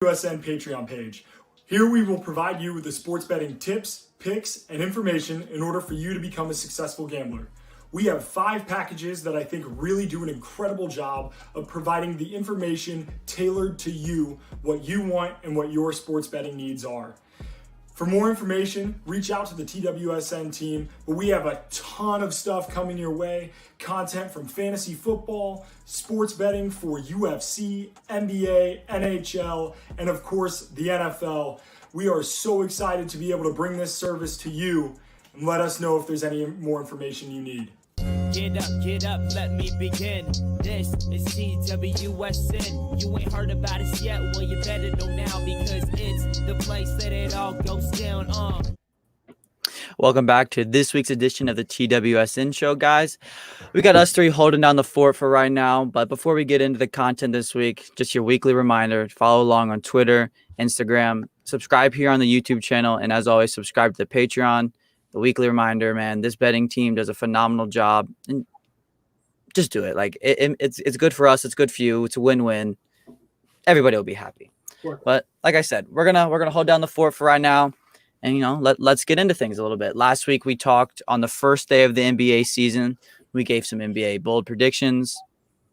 TWSN Patreon page. Here we will provide you with the sports betting tips, picks, and information in order for you to become a successful gambler. We have 5 packages that I think really do an incredible job of providing the information tailored to you, what you want, and what your sports betting needs are. For more information, reach out to the TWSN team, but we have a ton of stuff coming your way. Content from fantasy football, sports betting for UFC, NBA, NHL, and of course, the NFL. We are so excited to be able to bring this service to you, and let us know if there's any more information you need. Get up, let me begin. This is TWSN. You ain't heard about us yet, well you better know now because it's the place that it all goes down on. Welcome back to this week's edition of the TWSN show, guys. We got us 3 holding down the fort for right now, but before we get into the content this week, just your weekly reminder, follow along on Twitter, Instagram, subscribe here on the YouTube channel, and as always, subscribe to the Patreon. The weekly reminder, man, this betting team does a phenomenal job, and just do it. Like it's good for us. It's good for you. It's a win-win. Everybody will be happy. Sure. But like I said, we're gonna hold down the fort for right now, and let's get into things a little bit. Last week we talked on the first day of the NBA season. We gave some NBA bold predictions.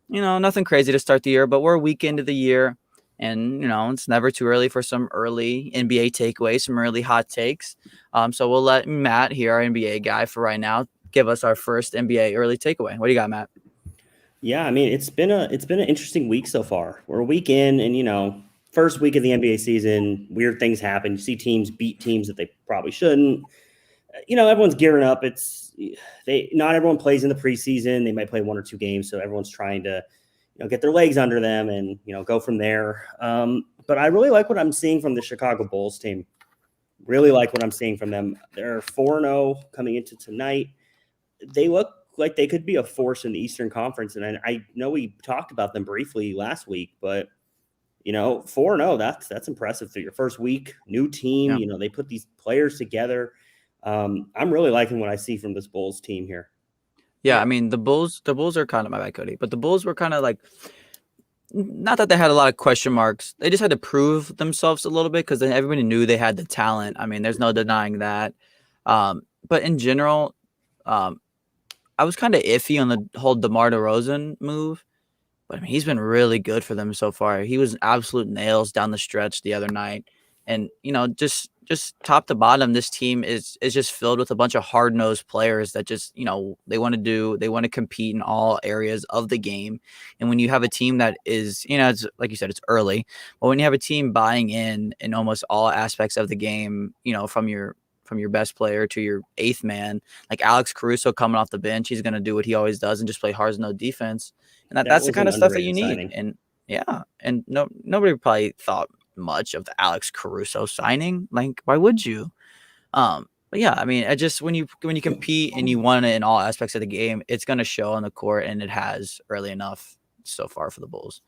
Nothing crazy to start the year, but we're a week into the year, and it's never too early for some early NBA takeaways, some early hot takes. So we'll let Matt here, our NBA guy for right now, give us our first NBA early takeaway. What do you got, Matt? Yeah, I mean, it's been an interesting week so far. We're a week in, and first week of the NBA season, weird things happen. You see teams beat teams that they probably shouldn't. Everyone's gearing up. Not everyone plays in the preseason. They might play 1 or 2 games, so everyone's trying to get their legs under them and go from there. But I really like what I'm seeing from the Chicago Bulls team. Really like what I'm seeing from them. They're 4-0 coming into tonight. They look like they could be a force in the Eastern Conference. And I know we talked about them briefly last week, but 4-0, that's impressive for your first week, new team. Yeah. They put these players together. I'm really liking what I see from this Bulls team here. Yeah, I mean, the Bulls are kind of my bad, Cody, but the Bulls were kind of like, not that they had a lot of question marks. They just had to prove themselves a little bit because everybody knew they had the talent. I mean, there's no denying that. But in general, I was kind of iffy on the whole DeMar DeRozan move. But I mean, he's been really good for them so far. He was absolute nails down the stretch the other night. And, just top to bottom, this team is just filled with a bunch of hard-nosed players that just, they want to compete in all areas of the game. And when you have a team that is, it's like you said, it's early, but when you have a team buying in almost all aspects of the game, from your best player to your 8th man, like Alex Caruso coming off the bench, he's going to do what he always does and just play hard no defense. And that's the kind of stuff that you need. Signing. And yeah, and nobody probably thought much of the Alex Caruso signing. Like, why would you? But yeah, I mean, when you compete and you won in all aspects of the game, it's going to show on the court, and it has early enough so far for the Bulls.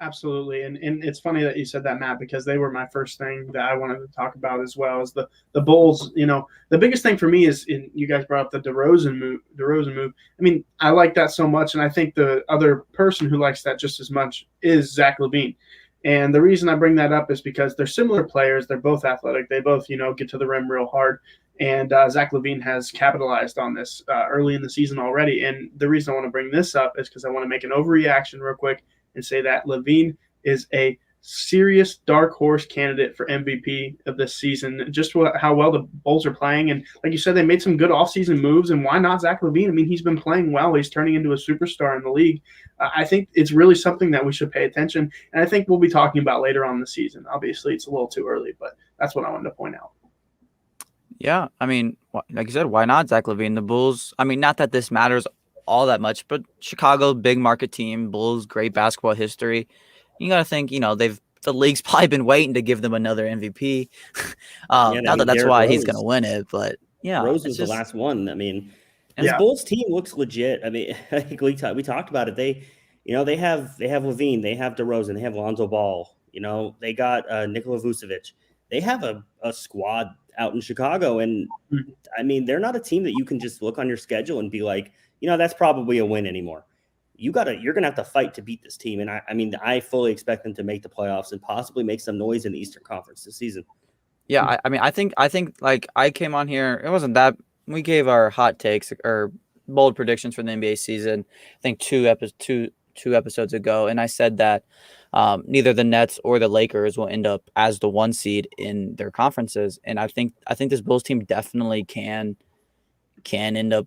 Absolutely. And it's funny that you said that, Matt, because they were my first thing that I wanted to talk about as well as the Bulls. The biggest thing for me is, you guys brought up the DeRozan move. I mean, I like that so much. And I think the other person who likes that just as much is Zach Levine. And the reason I bring that up is because they're similar players. They're both athletic. They both, get to the rim real hard. And Zach Levine has capitalized on this early in the season already. And the reason I want to bring this up is because I want to make an overreaction real quick and say that Levine is a serious dark horse candidate for MVP of this season. Just how well the Bulls are playing. And like you said, they made some good offseason moves. And why not Zach Levine? I mean, he's been playing well. He's turning into a superstar in the league. I think it's really something that we should pay attention. And I think we'll be talking about later on in the season. Obviously, it's a little too early, but that's what I wanted to point out. Yeah, I mean, like you said, why not Zach Levine? The Bulls, I mean, not that this matters all that much, but Chicago, big market team, Bulls, great basketball history. You got to think, the league's probably been waiting to give them another MVP. Not that that's why he's going to win it, but yeah. Rose was the last one. I mean, this Bulls team looks legit. I mean, I think we talked about it. They have Levine, they have DeRozan, they have Lonzo Ball. They got Nikola Vucevic. They have a squad out in Chicago, and I mean, they're not a team that you can just look on your schedule and be like, that's probably a win anymore. you're gonna have to fight to beat this team. And I mean, I fully expect them to make the playoffs and possibly make some noise in the Eastern Conference this season. Yeah, I mean, I think like I came on here. It wasn't that we gave our hot takes or bold predictions for the NBA season. I think two episodes ago, and I said that neither the Nets or the Lakers will end up as the 1 seed in their conferences. And I think this Bulls team definitely can end up,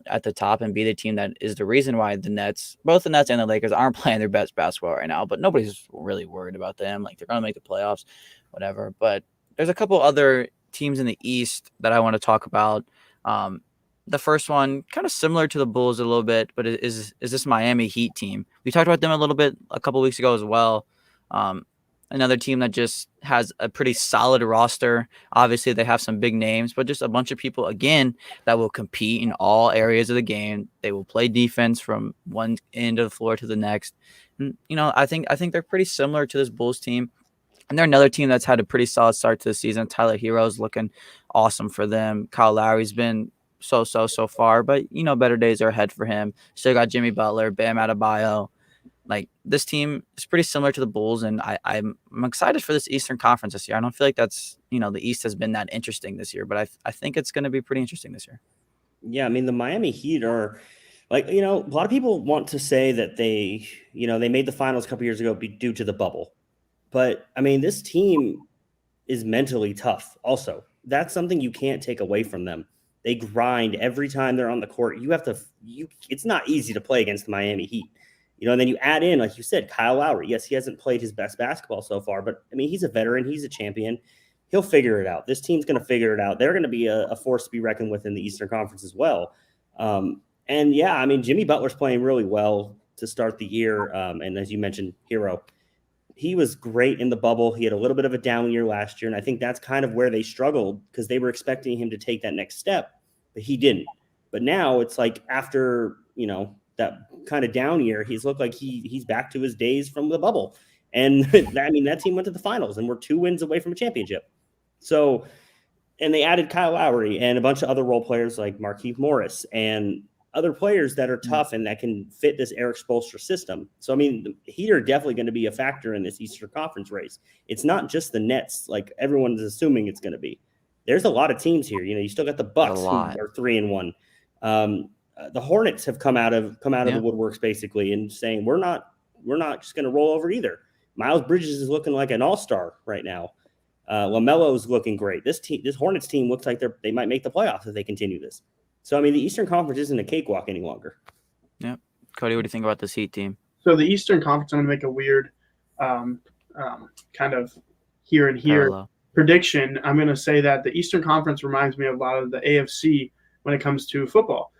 at the top and be the team that is the reason why both the Nets and the Lakers aren't playing their best basketball right now. But nobody's really worried about them. Like, they're going to make the playoffs, whatever. But there's a couple other teams in the East that I want to talk about. The first one, kind of similar to the Bulls a little bit, but is this Miami Heat team. We talked about them a little bit a couple weeks ago as well. Another team that just has a pretty solid roster. Obviously, they have some big names, but just a bunch of people, again, that will compete in all areas of the game. They will play defense from one end of the floor to the next. And, I think they're pretty similar to this Bulls team. And they're another team that's had a pretty solid start to the season. Tyler Hero's looking awesome for them. Kyle Lowry's been so far, but better days are ahead for him. Still got Jimmy Butler, Bam Adebayo. Like, this team is pretty similar to the Bulls, and I'm excited for this Eastern Conference this year. I don't feel like that's the East has been that interesting this year, but I think it's going to be pretty interesting this year. Yeah, I mean, the Miami Heat are like, a lot of people want to say that they made the finals a couple years ago due to the bubble, but I mean, this team is mentally tough. Also, that's something you can't take away from them. They grind every time they're on the court. It's not easy to play against the Miami Heat. And then you add in, like you said, Kyle Lowry. Yes, he hasn't played his best basketball so far, but I mean, he's a veteran. He's a champion. He'll figure it out. This team's going to figure it out. They're going to be a force to be reckoned with in the Eastern Conference as well. And yeah, I mean, Jimmy Butler's playing really well to start the year. And as you mentioned, Hero, he was great in the bubble. He had a little bit of a down year last year. And I think that's kind of where they struggled because they were expecting him to take that next step, but he didn't. But now it's like after, that kind of down year, he's looked like he's back to his days from the bubble. And I mean, that team went to the finals and we're 2 wins away from a championship. So, and they added Kyle Lowry and a bunch of other role players like Markieff Morris and other players that are tough and that can fit this Eric Spoelstra system. So, I mean, the Heat are definitely going to be a factor in this Eastern Conference race. It's not just the Nets, like everyone's assuming it's going to be. There's a lot of teams here. You still got the Bucks who are 3-1. The Hornets have come out of the woodworks basically and saying we're not just going to roll over either. Miles Bridges is looking like an all-star right now. LaMelo's looking great. This Hornets team looks like they might make the playoffs if they continue this. So, I mean, the Eastern Conference isn't a cakewalk any longer. Yeah. Cody, what do you think about this Heat team? So the Eastern Conference, I'm going to make a weird kind of here and here Parallel prediction. I'm going to say that the Eastern Conference reminds me a lot of the AFC when it comes to football.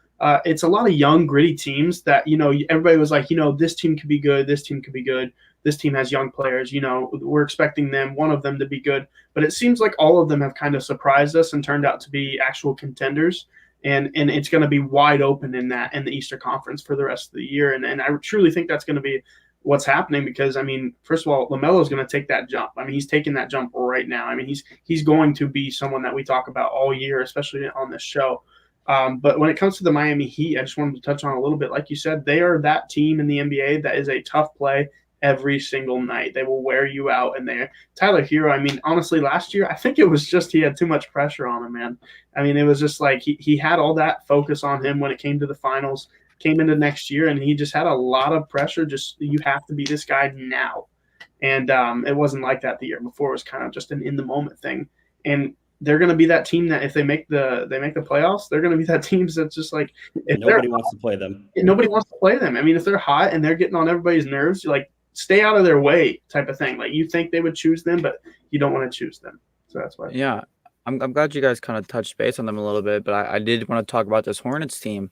It's a lot of young, gritty teams that, everybody was like, this team could be good. This team could be good. This team has young players. We're expecting one of them to be good. But it seems like all of them have kind of surprised us and turned out to be actual contenders. And it's going to be wide open in the Eastern Conference for the rest of the year. And I truly think that's going to be what's happening because, I mean, first of all, LaMelo is going to take that jump. I mean, he's taking that jump right now. I mean, he's going to be someone that we talk about all year, especially on this show. But when it comes to the Miami Heat, I just wanted to touch on a little bit. Like you said, they are that team in the NBA that is a tough play every single night. They will wear you out. And Tyler Hero, I mean, honestly, last year, I think it was just he had too much pressure on him, man. I mean, it was just like he had all that focus on him when it came to the finals, came into next year, and he just had a lot of pressure. Just you have to be this guy now. And it wasn't like that the year before. It was kind of just an in-the-moment thing. And they're going to be that team that if they make the playoffs, they're going to be that team that's just like nobody wants to play them. Nobody wants to play them. I mean, if they're hot and they're getting on everybody's nerves, you're like, stay out of their way type of thing. Like you think they would choose them, but you don't want to choose them. So that's why. Yeah, I'm glad you guys kind of touched base on them a little bit, but I did want to talk about this Hornets team.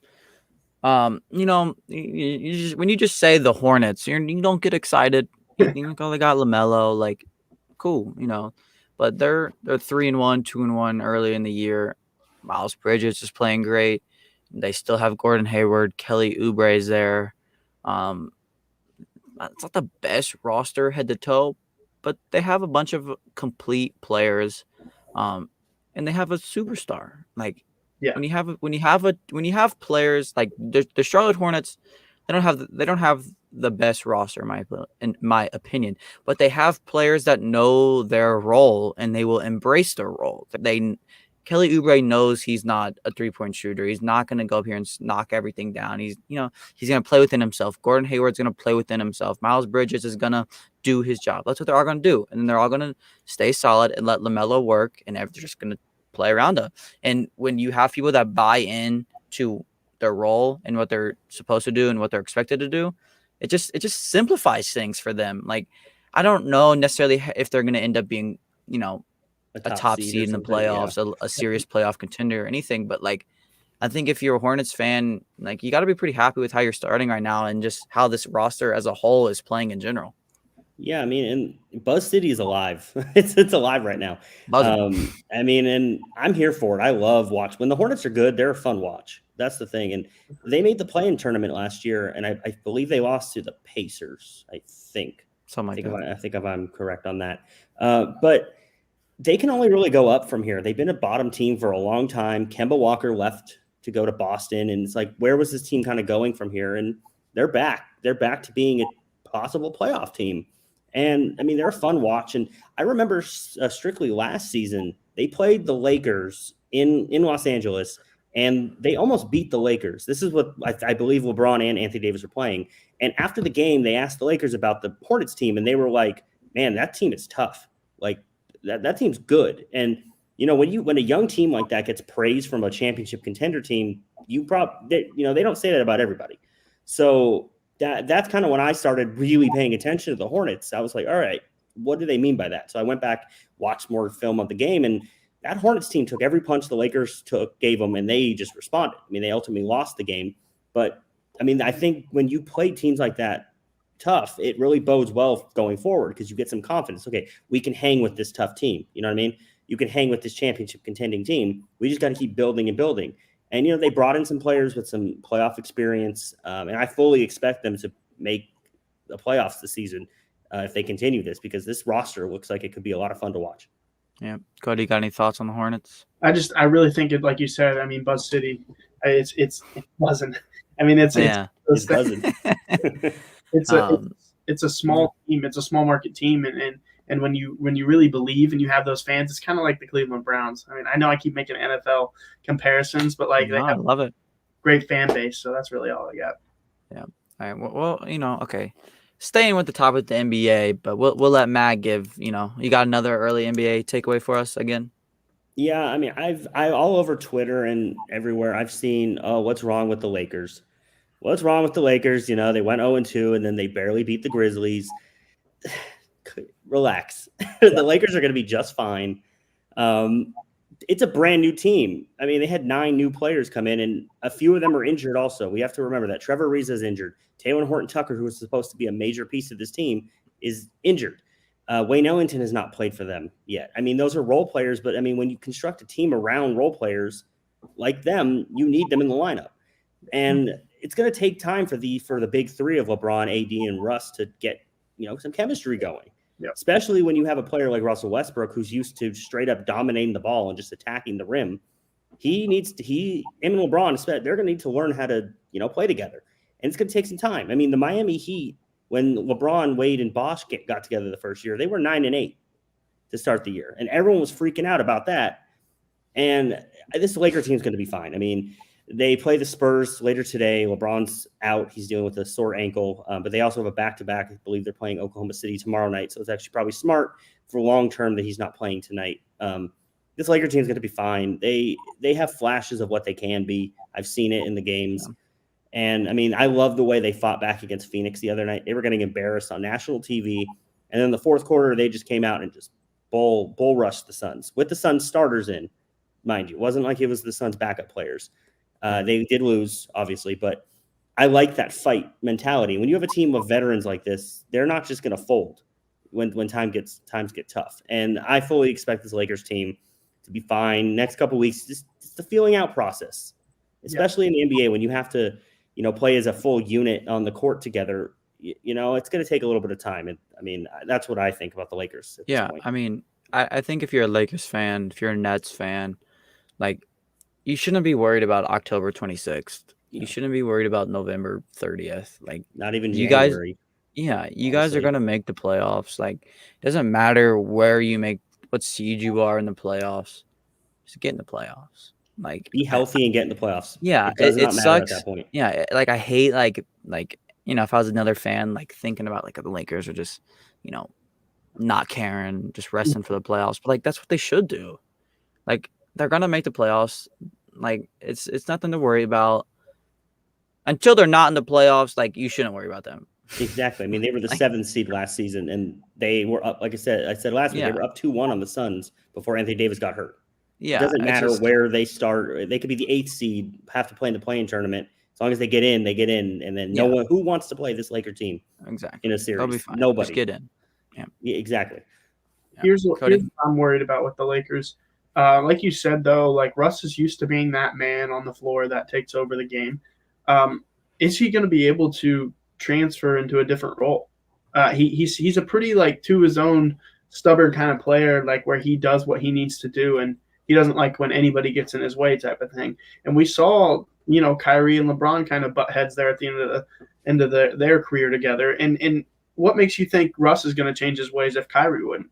When you just say the Hornets, you don't get excited. You think, oh, they got LaMelo, like, cool, But they're 3-1, 2-1 early in the year. Miles Bridges is playing great. They still have Gordon Hayward, Kelly Oubre is there. It's not the best roster head to toe, but they have a bunch of complete players, and they have a superstar. Like, yeah, when you have players like the Charlotte Hornets, they don't have the best roster in my opinion, but they have players that know their role and they will embrace their role. Kelly Oubre knows he's not a 3-point shooter. He's not going to go up here and knock everything down. He's going to play within himself. Gordon Hayward's going to play within himself. Miles Bridges is going to do his job. That's what they're all going to do. And then they're all going to stay solid and let LaMelo work, and they're just going to play around him. And when you have people that buy in to their role and what they're supposed to do and what they're expected to do, it just simplifies things for them. Like, I don't know necessarily if they're going to end up being, a top seed in the playoffs, a serious playoff contender or anything. But like, I think if you're a Hornets fan, like, you got to be pretty happy with how you're starting right now and just how this roster as a whole is playing in general. Yeah, I mean, and Buzz City is alive. It's alive right now. I mean, and I'm here for it. I love watch. When the Hornets are good, they're a fun watch. That's the thing. And they made the play-in tournament last year, and I believe they lost to the Pacers, I think. Something like that. I think if I'm correct on that. But they can only really go up from here. They've been a bottom team for a long time. Kemba Walker left to go to Boston, and it's like, where was this team kind of going from here? And they're back. They're back to being a possible playoff team. And, I mean, they're a fun watch. And I remember strictly last season, they played the Lakers in Los Angeles, and they almost beat the Lakers. This is what I believe LeBron and Anthony Davis are playing. And after the game, they asked the Lakers about the Hornets team, and they were like, man, that team is tough. Like, that team's good. And, when a young team like that gets praise from a championship contender team, they don't say that about everybody. So that's kind of when I started really paying attention to the Hornets. I was like, all right, what do they mean by that? So I went back, watched more film of the game, and that Hornets team took every punch the Lakers gave them, and they just responded. I mean, they ultimately lost the game. But, I mean, I think when you play teams like that tough, it really bodes well going forward because you get some confidence. Okay, we can hang with this tough team. You know what I mean? You can hang with this championship contending team. We just got to keep building and building. And, they brought in some players with some playoff experience, and I fully expect them to make the playoffs this season if they continue this, because this roster looks like it could be a lot of fun to watch. Yeah. Cody, got any thoughts on the Hornets? I really think it, like you said, I mean, Buzz City, it's buzzing. I mean, it's buzzing. It's a small team. It's a small market team. And when you really believe and you have those fans, it's kind of like the Cleveland Browns. I mean, I know I keep making NFL comparisons, but they have I love it. Great fan base. So that's really all I got. Yeah. All right. Well, okay. Staying with the top of the NBA, but we'll let Matt give, you got another early NBA takeaway for us again? Yeah. I mean, I all over Twitter and everywhere I've seen, what's wrong with the Lakers? What's wrong with the Lakers? They went 0-2 and then they barely beat the Grizzlies. Relax. The Lakers are going to be just fine. It's a brand new team. I mean, they had 9 new players come in, and a few of them are injured also. We have to remember that. Trevor Ariza is injured. Taylor Horton-Tucker, who was supposed to be a major piece of this team, is injured. Wayne Ellington has not played for them yet. I mean, those are role players, but I mean, when you construct a team around role players like them, you need them in the lineup. And it's going to take time for the big three of LeBron, AD, and Russ to get, some chemistry going. Yep. Especially when you have a player like Russell Westbrook, who's used to straight up dominating the ball and just attacking the rim. Him and LeBron, they're going to need to learn how to, play together. And it's going to take some time. I mean, the Miami Heat, when LeBron, Wade, and Bosh got together the first year, they were 9-8 to start the year. And everyone was freaking out about that. And this Laker team is going to be fine. I mean, they play the Spurs later today. LeBron's out. He's dealing with a sore ankle. But they also have a back-to-back. I believe they're playing Oklahoma City tomorrow night. So it's actually probably smart for long-term that he's not playing tonight. This Laker team is going to be fine. They have flashes of what they can be. I've seen it in the games. Yeah. And, I mean, I love the way they fought back against Phoenix the other night. They were getting embarrassed on national TV. And then the fourth quarter, they just came out and just bull rushed the Suns with the Suns starters in, mind you. It wasn't like it was the Suns backup players. They did lose, obviously, but I like that fight mentality. When you have a team of veterans like this, they're not just going to fold when times get tough. And I fully expect this Lakers team to be fine. Next couple of weeks, just the feeling out process, especially in the NBA when you have to, play as a full unit on the court together. It's going to take a little bit of time. And I mean, that's what I think about the Lakers at this point. I mean, I think if you're a Lakers fan, if you're a Nets fan, like, you shouldn't be worried about October 26th. You shouldn't be worried about November 30th. Like, Not even you guys, January. you guys are honestly. gonna make the playoffs. Like, it doesn't matter what seed you are in the playoffs. Just get in the playoffs. Like, Be healthy and get in the playoffs. yeah, It does it not matter at sucks. that point. Yeah, like I hate like if I was another fan, like thinking about like the Lakers are just not caring, just resting for the playoffs. But like that's what they should do. Like they're gonna make the playoffs. Like it's nothing to worry about until they're not in the playoffs. Like you shouldn't worry about them. Exactly. I mean, they were the Like- 7th seed last season, and they were up. Like I said last week, Yeah. they were up 2-1 on the Suns before Anthony Davis got hurt. Yeah, It doesn't it's matter just- where they start. They could be the 8th seed, have to play in the play-in tournament. As long as they get in, they get in. And then no Yeah. one who wants to play this Laker team exactly. in a They'll series. be fine. Nobody. Just get in. Yeah, exactly. Yeah. Here's what Cody? I'm worried about with the Lakers. Like you said, though, like Russ is used to being that man on the floor that takes over the game. Is he going to be able to transfer into a different role? He's a pretty like to his own stubborn kind of player, like where he does what he needs to do, and he doesn't like when anybody gets in his way, type of thing. And we saw, Kyrie and LeBron kind of butt heads there at the end of their career together. And what makes you think Russ is going to change his ways if Kyrie wouldn't?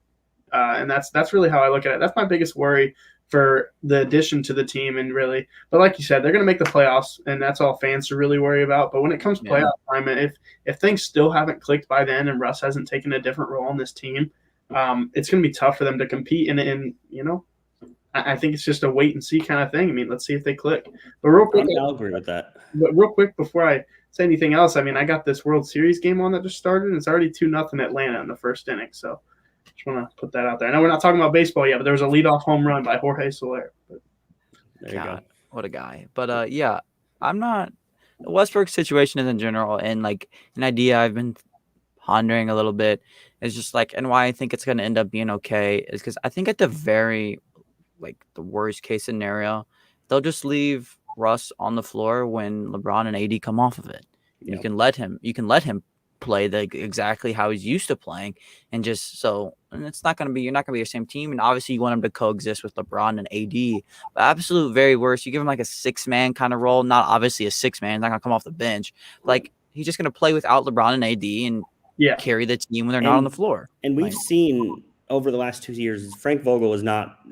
And that's really how I look at it. That's my biggest worry for the addition to the team, and really, but like you said, they're going to make the playoffs, and that's all fans should really worry about. But when it comes to playoff time, if things still haven't clicked by then, and Russ hasn't taken a different role on this team, it's going to be tough for them to compete. And I think it's just a wait and see kind of thing. I mean, let's see if they click. But real quick, I'll agree with that. But real quick before I say anything else, I mean, I got this World Series game on that just started, and it's already 2-0 Atlanta in the first inning. So just want to put that out there. I know we're not talking about baseball yet, but there was a leadoff home run by Jorge Soler. But There you go. God, what a guy. But yeah, I'm not Westbrook's situation is in general, and like an idea I've been pondering a little bit is just like, and why I think it's going to end up being okay is because I think at the the worst case scenario, they'll just leave Russ on the floor when LeBron and AD come off of it. Yeah. You can let him play exactly how he's used to playing, and it's not going to be, you're not going to be the same team. And obviously you want him to coexist with LeBron and AD, but absolute very worst, you give him like a 6-man kind of role, not obviously a 6-man, he's not going to come off the bench. Like he's just going to play without LeBron and AD and carry the team when they're not on the floor. And we've seen over the last 2 years, Frank Vogel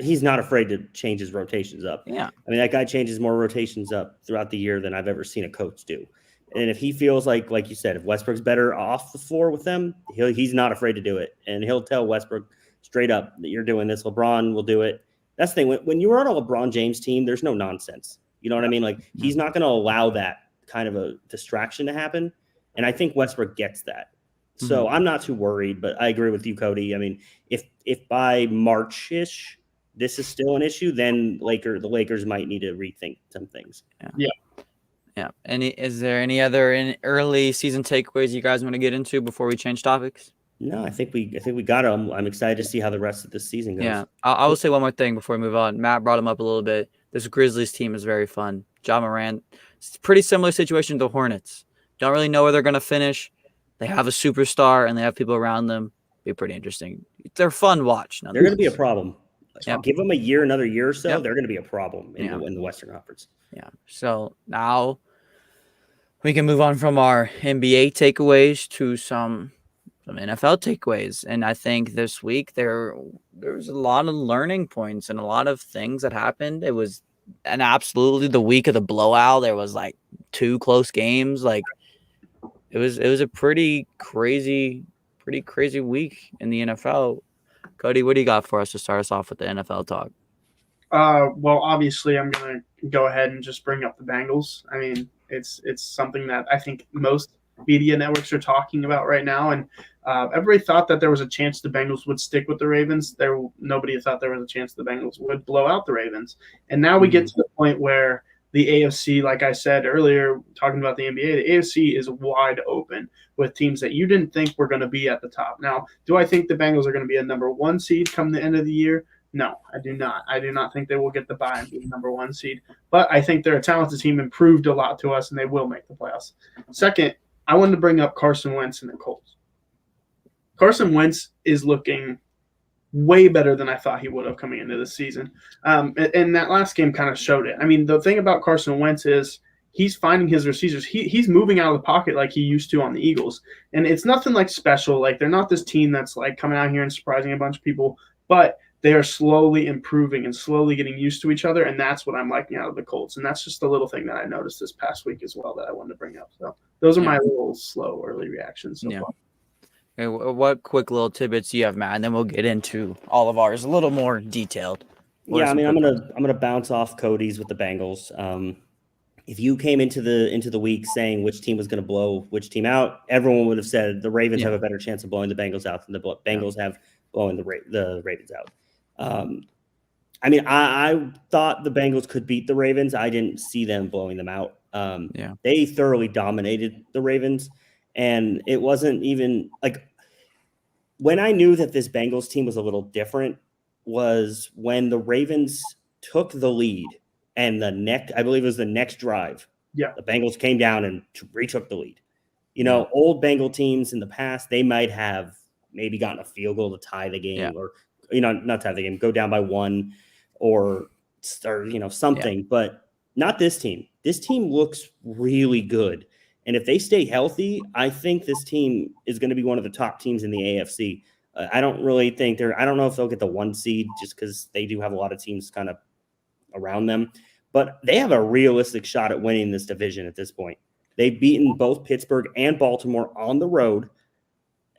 he's not afraid to change his rotations up. Yeah. I mean, that guy changes more rotations up throughout the year than I've ever seen a coach do. And if he feels like you said, if Westbrook's better off the floor with them, he's not afraid to do it. And he'll tell Westbrook straight up that you're doing this. LeBron will do it. That's the thing. When you're on a LeBron James team, there's no nonsense. You know what I mean? Like he's not going to allow that kind of a distraction to happen. And I think Westbrook gets that. So I'm not too worried, but I agree with you, Cody. I mean, if by March-ish this is still an issue, then the Lakers might need to rethink some things. Yeah. Is there any other early season takeaways you guys want to get into before we change topics? No, I think we got them. I'm excited to see how the rest of this season goes. Yeah, I will say one more thing before we move on. Matt brought him up a little bit. This Grizzlies team is very fun. Ja Morant, it's a pretty similar situation to the Hornets. Don't really know where they're going to finish. They have a superstar and they have people around them. Be pretty interesting. They're fun watch. They're going to be a problem. Yep. Give them another year or so. Yep. They're going to be a problem in the Western Conference. Yeah. So now we can move on from our NBA takeaways to some NFL takeaways. And I think this week there was a lot of learning points and a lot of things that happened. It was absolutely the week of the blowout. There was like 2 close games. Like it was a pretty crazy week in the NFL. Cody, what do you got for us to start us off with the NFL talk? Well, obviously, I'm going to go ahead and just bring up the Bengals. I mean, it's something that I think most media networks are talking about right now, and everybody thought that there was a chance the Bengals would stick with the Ravens. Nobody thought there was a chance the Bengals would blow out the Ravens. And now we get to the point where the AFC, like I said earlier, talking about the NBA, the AFC is wide open with teams that you didn't think were going to be at the top. Now, do I think the Bengals are going to be a number 1 seed come the end of the year? No, I do not. I do not think they will get the bye and be the number 1 seed. But I think they're a talented team and proved a lot to us, and they will make the playoffs. Second, I wanted to bring up Carson Wentz and the Colts. Carson Wentz is looking way better than I thought he would have coming into the season. And that last game kind of showed it. I mean, the thing about Carson Wentz is he's finding his receivers. He's moving out of the pocket like he used to on the Eagles. And it's nothing like special. Like they're not this team that's like coming out here and surprising a bunch of people, but they are slowly improving and slowly getting used to each other. And that's what I'm liking out of the Colts. And that's just a little thing that I noticed this past week as well that I wanted to bring up. So those are my little slow early reactions so far. Okay, what quick little tidbits do you have, Matt? And then we'll get into all of ours a little more detailed. Yeah, I mean, I'm gonna bounce off Cody's with the Bengals. If you came into the week saying which team was going to blow which team out, everyone would have said the Ravens have a better chance of blowing the Bengals out than the Bengals have blowing the Ravens out. I mean, I thought the Bengals could beat the Ravens. I didn't see them blowing them out. They thoroughly dominated the Ravens, and it wasn't even like when I knew that this Bengals team was a little different was when the Ravens took the lead and I believe it was the next drive. Yeah. The Bengals came down and retook the lead. You know, old Bengal teams in the past, they might have maybe gotten a field goal to tie the game or, not tie the game, go down by one or something, but not this team. This team looks really good. And if they stay healthy, I think this team is going to be one of the top teams in the AFC. I don't really think I don't know if they'll get the 1 seed just because they do have a lot of teams kind of around them, but they have a realistic shot at winning this division at this point. They've beaten both Pittsburgh and Baltimore on the road.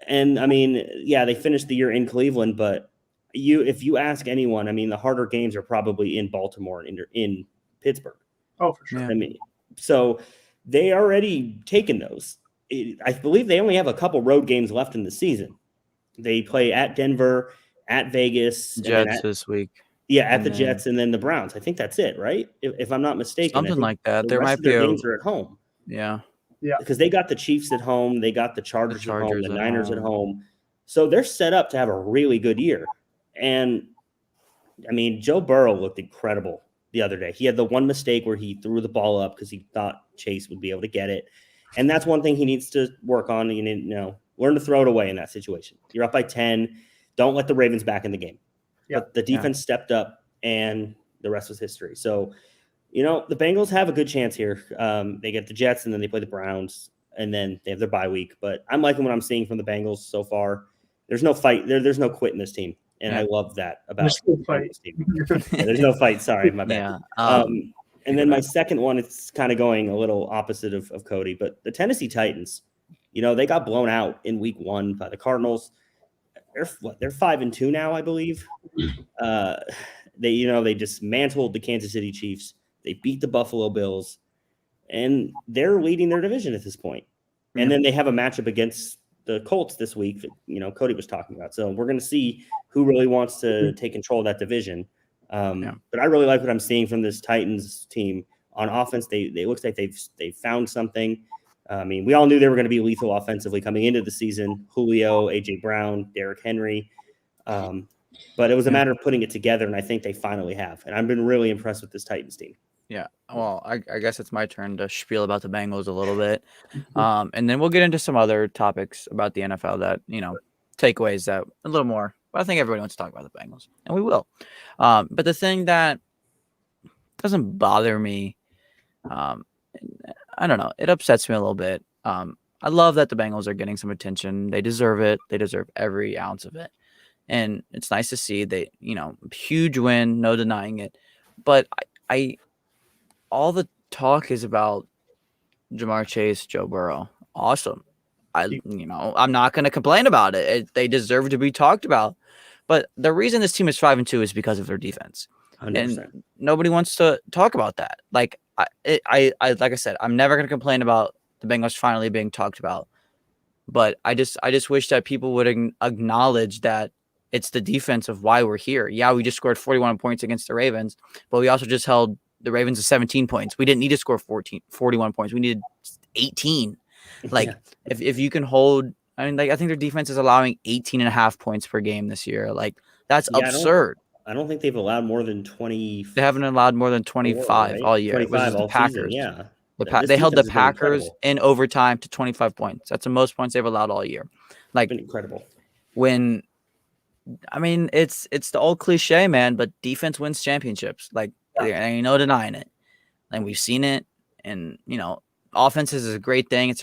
And I mean, they finished the year in Cleveland, but if you ask anyone, I mean, the harder games are probably in Baltimore and in Pittsburgh. Oh, for sure. Yeah. I mean, so they already taken those. I believe they only have a couple road games left in the season. They play at Denver, at Vegas, Jets this week. Yeah, at the Jets and then the Browns. I think that's it, right? If I'm not mistaken. Something like that. There might be games are at home. Yeah. Yeah. Because they got the Chiefs at home, they got the Chargers at home, the Niners at home. So they're set up to have a really good year. And I mean, Joe Burrow looked incredible the other day. He had the one mistake where he threw the ball up because he thought Chase would be able to get it. And that's one thing he needs to work on. You need, learn to throw it away in that situation. You're up by 10. Don't let the Ravens back in the game. Yeah. But the defense stepped up, and the rest was history. So, the Bengals have a good chance here. They get the Jets, and then they play the Browns, and then they have their bye week. But I'm liking what I'm seeing from the Bengals so far. There's no fight. There's no quit in this team, and I love that about this team. There's no fight. Sorry, my bad. And then my second one, it's kind of going a little opposite of Cody, but the Tennessee Titans, they got blown out in week 1 by the Cardinals. They're 5-2 now, I believe. They dismantled the Kansas City Chiefs. They beat the Buffalo Bills, and they're leading their division at this point. And then they have a matchup against the Colts this week that, Cody was talking about. So we're going to see who really wants to take control of that division. But I really like what I'm seeing from this Titans team on offense. They looks like they've found something. I mean, we all knew they were going to be lethal offensively coming into the season. Julio, AJ Brown, Derrick Henry. But it was a matter of putting it together, and I think they finally have. And I've been really impressed with this Titans team. Yeah. Well, I guess it's my turn to spiel about the Bengals a little bit. And then we'll get into some other topics about the NFL that, takeaways that a little more. But I think everybody wants to talk about the Bengals, and we will. But the thing that doesn't bother me, I don't know, it upsets me a little bit. I love that the Bengals are getting some attention. They deserve it. They deserve every ounce of it. And it's nice to see they, huge win, no denying it. But I all the talk is about Jamar Chase, Joe Burrow. Awesome. I'm not going to complain about it. They deserve to be talked about. But the reason this team is 5-2 is because of their defense. 100%. And nobody wants to talk about that. Like I like I said, I'm never going to complain about the Bengals finally being talked about. But I just wish that people would acknowledge that it's the defense of why we're here. Yeah, we just scored 41 points against the Ravens, but we also just held the Ravens to 17 points. We didn't need to score 41 points. We needed 18. Like, if you can hold, I think their defense is allowing 18.5 points per game this year. Like, that's absurd. I don't think they've allowed more than 20. They haven't allowed more than 25 all year. 25 all the Packers. Season, yeah. They held the Packers in overtime to 25 points. That's the most points they've allowed all year. Like, been incredible. It's the old cliche, man, but defense wins championships. Like, ain't no denying it. And we've seen it. And, offenses is a great thing.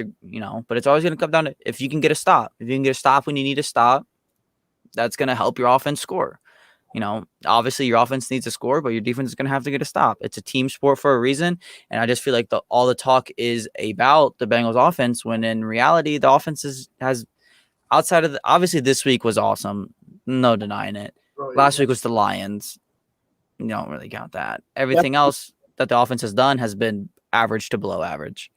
But it's always going to come down to if you can get a stop. If you can get a stop when you need a stop, that's going to help your offense score. Obviously your offense needs a score, but your defense is going to have to get a stop. It's a team sport for a reason. And I just feel like all the talk is about the Bengals offense, when in reality, the offense has outside of obviously this week was awesome. No denying it. Last week was the Lions. You don't really count that. Everything else that the offense has done has been average to below average.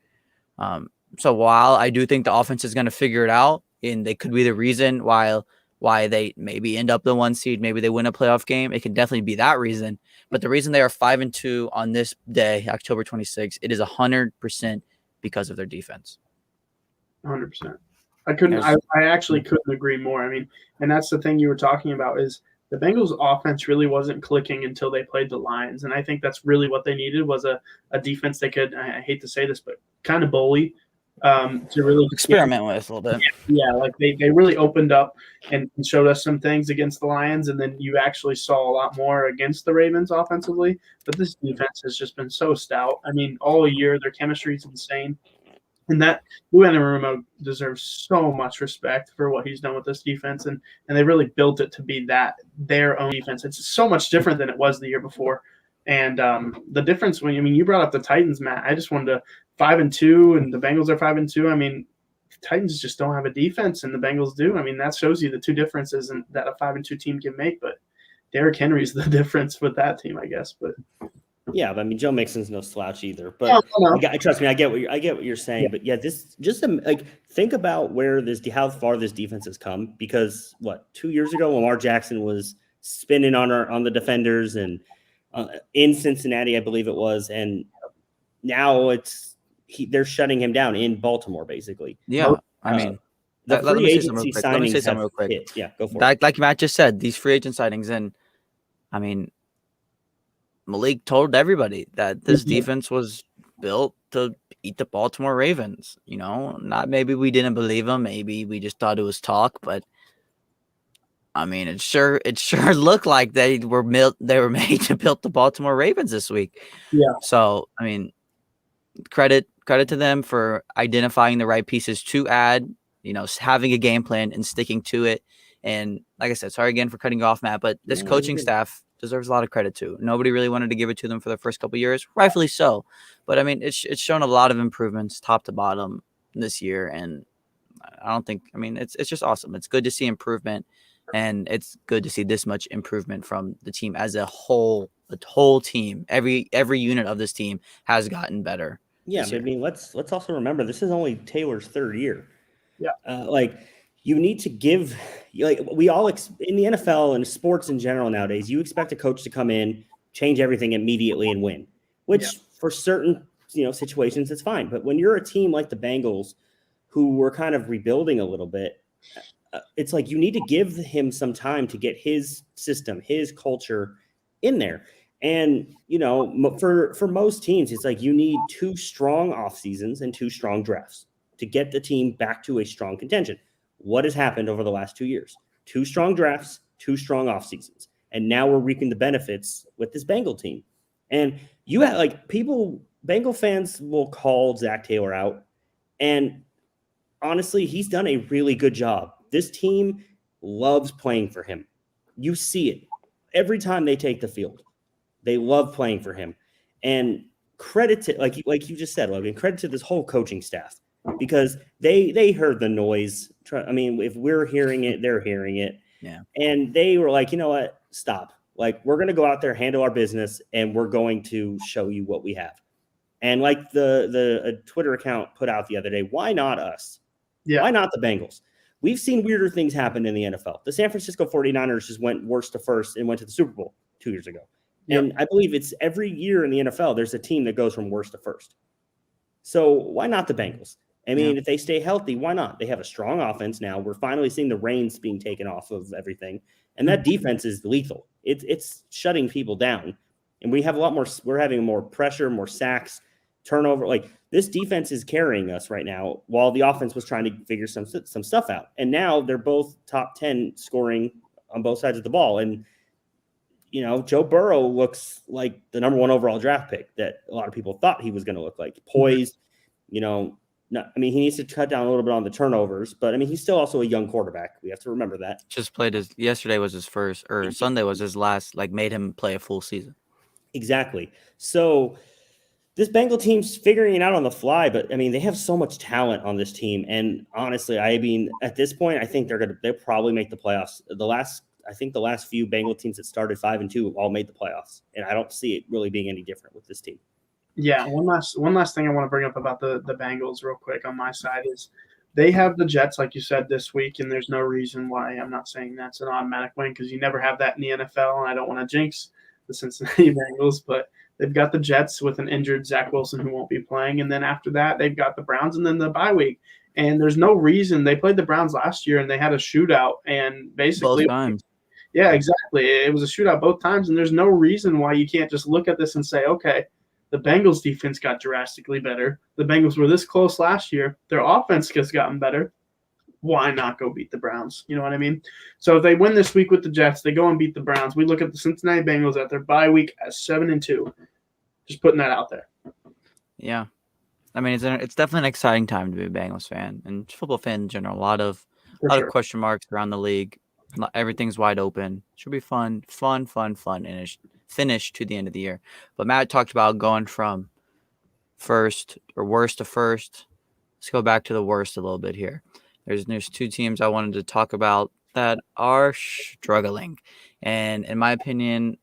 So while I do think the offense is going to figure it out, and they could be the reason why they maybe end up the 1 seed, maybe they win a playoff game, it can definitely be that reason. But the reason they are 5-2 on this day, October 26th, it is 100% because of their defense. 100%. I actually couldn't agree more. I mean, and that's the thing you were talking about is the Bengals offense really wasn't clicking until they played the Lions. And I think that's really what they needed was a defense they could, I hate to say this, but kind of bully to really experiment with a little bit. Yeah, like they really opened up and showed us some things against the Lions, and then you actually saw a lot more against the Ravens offensively. But this defense has just been so stout. I mean, all year their chemistry is insane. And that Lou Anarumo deserves so much respect for what he's done with this defense, and they really built it to be their own defense. It's so much different than it was the year before. And the difference you brought up the Titans, Matt. I just wanted to 5-2, and the Bengals are 5-2. I mean, the Titans just don't have a defense, and the Bengals do. I mean, that shows you the two differences that a 5-2 team can make. But Derrick Henry's the difference with that team, I guess. But yeah, but I mean, Joe Mixon's no slouch either. But no. Trust me, I get what you're saying. Yeah. But yeah, this just think about how far this defense has come. Because 2 years ago, Lamar Jackson was spinning on the defenders and in Cincinnati, I believe it was, and now they're shutting him down in Baltimore, basically. Yeah, I mean, the free agency signings have real quick. Hit. Yeah, go for it. Like Matt just said, these free agent signings, and I mean, Malik told everybody that this defense was built to beat the Baltimore Ravens. Not maybe we didn't believe him, maybe we just thought it was talk, but I mean, it sure looked like they were made to build the Baltimore Ravens this week. Yeah. So I mean, credit to them for identifying the right pieces to add. Having a game plan and sticking to it. And like I said, sorry again for cutting you off, Matt, but this coaching staff deserves a lot of credit too. Nobody really wanted to give it to them for the first couple of years, rightfully so. But I mean, it's shown a lot of improvements, top to bottom, this year, and it's just awesome. It's good to see improvement. And it's good to see this much improvement from the team as a whole. The whole team, every unit of this team has gotten better. Yeah, I mean, let's also remember this is only Taylor's third year. Yeah, you need to give we all in the NFL and sports in general nowadays. You expect a coach to come in, change everything immediately, and win. Which for certain situations it's fine, but when you're a team like the Bengals, who were kind of rebuilding a little bit. It's like you need to give him some time to get his system, his culture in there. And, for most teams, it's like you need 2 strong off seasons and 2 strong drafts to get the team back to a strong contention. What has happened over the last 2 years? 2 strong drafts, 2 strong off seasons. And now we're reaping the benefits with this Bengal team. And you have Bengal fans will call Zach Taylor out. And honestly, he's done a really good job. This team loves playing for him. You see it every time they take the field. They love playing for him. And credit to, like you just said, Logan, credit to this whole coaching staff because they heard the noise. I mean, if we're hearing it, they're hearing it. Yeah. And they were like, you know what? Stop. We're going to go out there, handle our business, and we're going to show you what we have. And like the Twitter account put out the other day, why not us? Yeah. Why not the Bengals? We've seen weirder things happen in the NFL. The San Francisco 49ers just went worst to first and went to the Super Bowl 2 years ago. Yep. And I believe it's every year in the NFL, there's a team that goes from worst to first. So why not the Bengals? I mean, if they stay healthy, why not? They have a strong offense now. We're finally seeing the reins being taken off of everything. And that defense is lethal. It's shutting people down. And we have a lot more. We're having more pressure, more sacks, turnover. This defense is carrying us right now while the offense was trying to figure some stuff out. And now they're both top 10 scoring on both sides of the ball. And Joe Burrow looks like the number 1 overall draft pick that a lot of people thought he was going to look like. Poised, he needs to cut down a little bit on the turnovers, but I mean, he's still also a young quarterback. We have to remember that. Just played yesterday was his first, or Sunday was his last, made him play a full season. Exactly. So this Bengal team's figuring it out on the fly, but I mean, they have so much talent on this team. And honestly, I mean, at this point, I think they'll probably make the playoffs. The last few Bengal teams that started 5-2 all made the playoffs. And I don't see it really being any different with this team. Yeah, one last thing I want to bring up about the Bengals real quick on my side is they have the Jets, like you said, this week, and there's no reason why I'm not saying that's an automatic win because you never have that in the NFL, and I don't want to jinx the Cincinnati Bengals, but they've got the Jets with an injured Zach Wilson who won't be playing, and then after that they've got the Browns and then the bye week. And there's no reason. They played the Browns last year, and they had a shootout, and basically both times. Yeah, exactly. It was a shootout both times, and there's no reason why you can't just look at this and say, okay, the Bengals defense got drastically better. The Bengals were this close last year. Their offense has gotten better. Why not go beat the Browns? You know what I mean? So if they win this week with the Jets, they go and beat the Browns. We look at the Cincinnati Bengals at their bye week at 7-2. Just putting that out there. Yeah. I mean, it's definitely an exciting time to be a Bengals fan and football fan in general. A lot of question marks around the league. Everything's wide open. Should be fun, and finish to the end of the year. But Matt talked about going from worst to first. Let's go back to the worst a little bit here. There's 2 teams I wanted to talk about that are struggling. And in my opinion,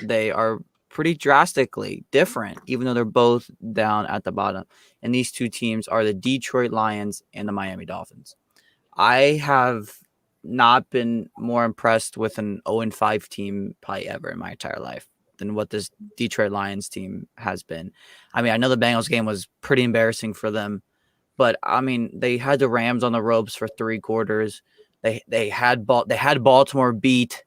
they are pretty drastically different, even though they're both down at the bottom. And these 2 teams are the Detroit Lions and the Miami Dolphins. I have not been more impressed with an 0-5 team probably ever in my entire life than what this Detroit Lions team has been. I mean, I know the Bengals game was pretty embarrassing for them, but I mean, they had the Rams on the ropes for 3 quarters. They had Baltimore beat.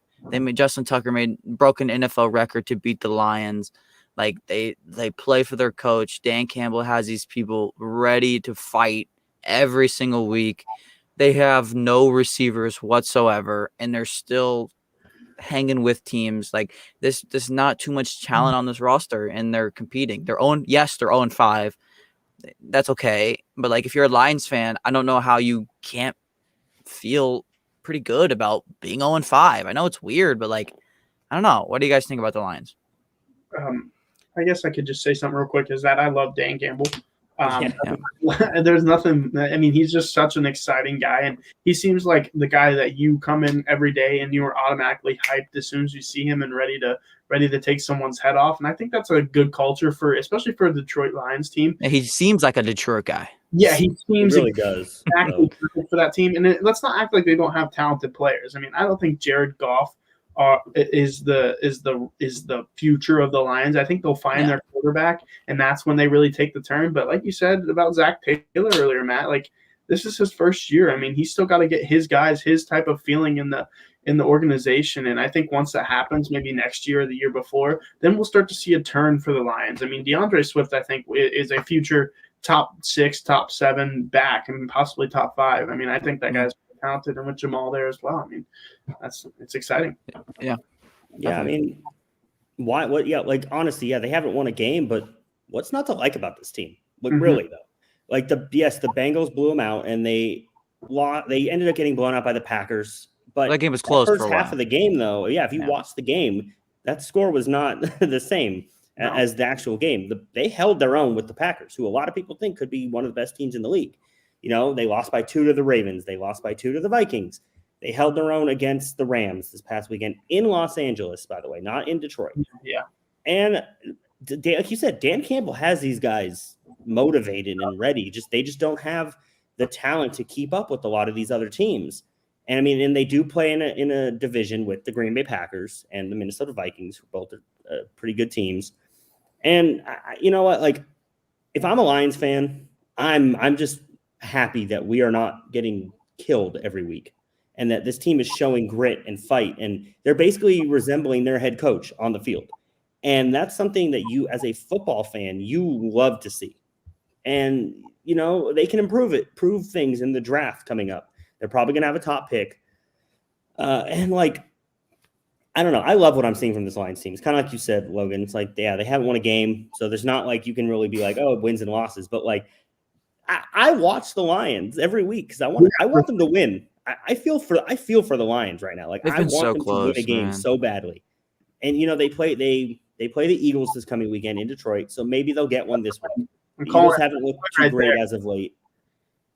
Justin Tucker broke an NFL record to beat the Lions. Like they play for their coach. Dan Campbell has these people ready to fight every single week. They have no receivers whatsoever, and they're still hanging with teams. Like there's not too much talent on this roster, and they're competing. They're 0-5. That's okay. But like if you're a Lions fan, I don't know how you can't feel pretty good about being 0-5. I know it's weird, but like I don't know. What do you guys think about the Lions? I guess I could just say something real quick is that I love Dan Campbell. There's nothing. I mean, he's just such an exciting guy, and he seems like the guy that you come in every day and you are automatically hyped as soon as you see him and ready to take someone's head off. And I think that's a good culture especially for the Detroit Lions team. He seems like a Detroit guy. Yeah, he seems really does exactly perfect for that team. And let's not act like they don't have talented players. I mean, I don't think Jared Goff is the future of the Lions. I think they'll find their quarterback, and that's when they really take the turn. But like you said about Zach Taylor earlier, Matt, like this is his first year. I mean, he's still got to get his guys, his type of feeling in the organization. And I think once that happens, maybe next year or the year before, then we'll start to see a turn for the Lions. I mean, DeAndre Swift, I think, is a future top 6, top 7 back, and possibly top 5. I mean, I think that guy's talented, and with Jamal there as well. I mean, it's exciting. Yeah. I mean, why? What? Yeah, like honestly, they haven't won a game, but what's not to like about this team? Like really though, like the Bengals blew them out, and they ended up getting blown out by the Packers. But that game was close. First for a half while. of the game, though, if you watch the game, that score was not the same as the actual game. They held their own with the Packers, who a lot of people think could be one of the best teams in the league. You know, they lost by 2 to the Ravens. They lost by 2 to the Vikings. They held their own against the Rams this past weekend in Los Angeles, by the way, not in Detroit. Yeah. And like you said, Dan Campbell has these guys motivated and ready. They just don't have the talent to keep up with a lot of these other teams. And I mean, and they do play in a division with the Green Bay Packers and the Minnesota Vikings, who both are pretty good teams. And you know what? Like, if I'm a Lions fan, I'm just happy that we are not getting killed every week, and that this team is showing grit and fight, and they're basically resembling their head coach on the field. And that's something that you, as a football fan, you love to see. And, you know, they can prove things in the draft coming up. They're probably going to have a top pick. And like, I don't know. I love what I'm seeing from this Lions team. It's kind of like you said, Logan. It's like, yeah, they haven't won a game, so there's not like you can really be like, oh, wins and losses. But like, I watch the Lions every week because I want them to win. I feel for the Lions right now. Like They've I been want so them to win a close, game man. so badly. And they play the Eagles this coming weekend in Detroit, so maybe they'll get one this week. The Eagles haven't looked too great as of late,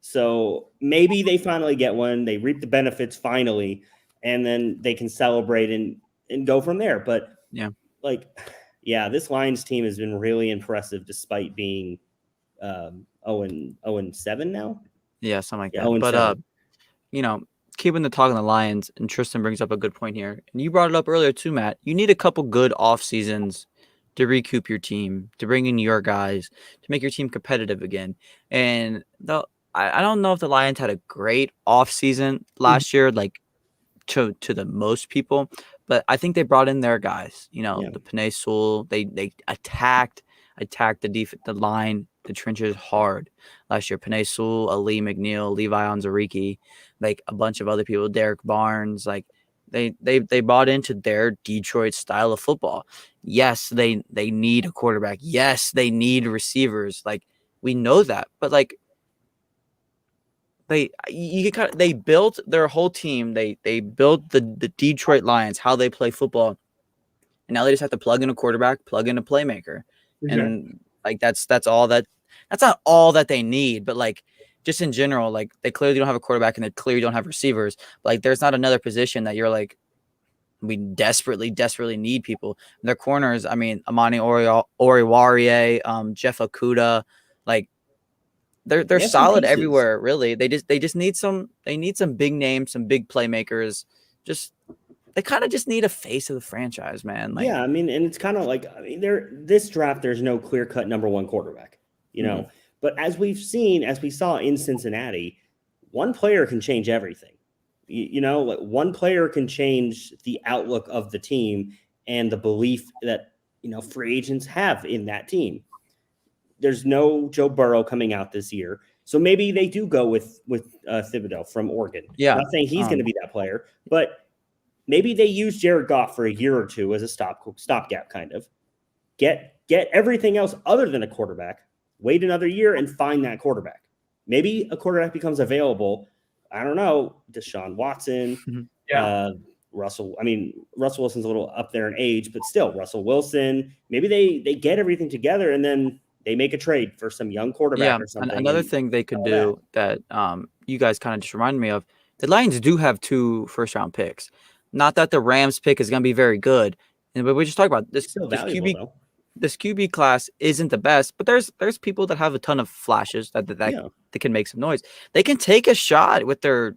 so maybe they finally get one. They reap the benefits finally, and then they can celebrate and go from there. But Yeah. This Lions team has been really impressive despite being 0-7 now. Yeah, something like Yeah, that. 0-7. But keeping the talk on the Lions, and Tristan brings up a good point here, and you brought it up earlier too, Matt. You need a couple good off seasons to recoup your team, to bring in your guys, to make your team competitive again. And I don't know if the Lions had a great off season last year, like to the most people, but I think they brought in their guys. The Penei Sewell, they attacked the line, the trenches hard last year. Penei Sewell, Ali McNeil, Levi Onwuzurike, like a bunch of other people, Derek Barnes, like they bought into their Detroit style of football. Yes, they need a quarterback. Yes, they need receivers. Like we know that, but like they built their whole team. They built the Detroit Lions, how they play football, and now they just have to plug in a quarterback, plug in a playmaker, and like that's all that. That's not all that they need, but like just in general, like they clearly don't have a quarterback and they clearly don't have receivers. But like there's not another position that you're like, we desperately need people. Their corners, I mean, Amani Oriwarie, Jeff Okudah, like they're solid everywhere, really. They just need some big names, some big playmakers. They kind of just need a face of the franchise, man. Like, yeah, I mean, and it's kind of like, I mean, this draft, there's no clear-cut number one quarterback, know. But as we saw in Cincinnati, one player can change everything. Like one player can change the outlook of the team and the belief that free agents have in that team. There's no Joe Burrow coming out this year, so maybe they do go with Thibodeau from Oregon. Yeah, I'm not saying he's going to be that player, but maybe they use Jared Goff for a year or two as a stopgap kind of. Get everything else other than a quarterback. Wait another year and find that quarterback. Maybe a quarterback becomes available. I don't know, Deshaun Watson, Russell. I mean, Russell Wilson's a little up there in age, but still, Russell Wilson. Maybe they get everything together and then they make a trade for some young quarterback or something. Another thing they could do that you guys kind of just reminded me of, the Lions do have 2 first-round picks. Not that the Rams pick is going to be very good, but we just talked about this. This QB class isn't the best, but there's people that have a ton of flashes that can make some noise. They can take a shot with their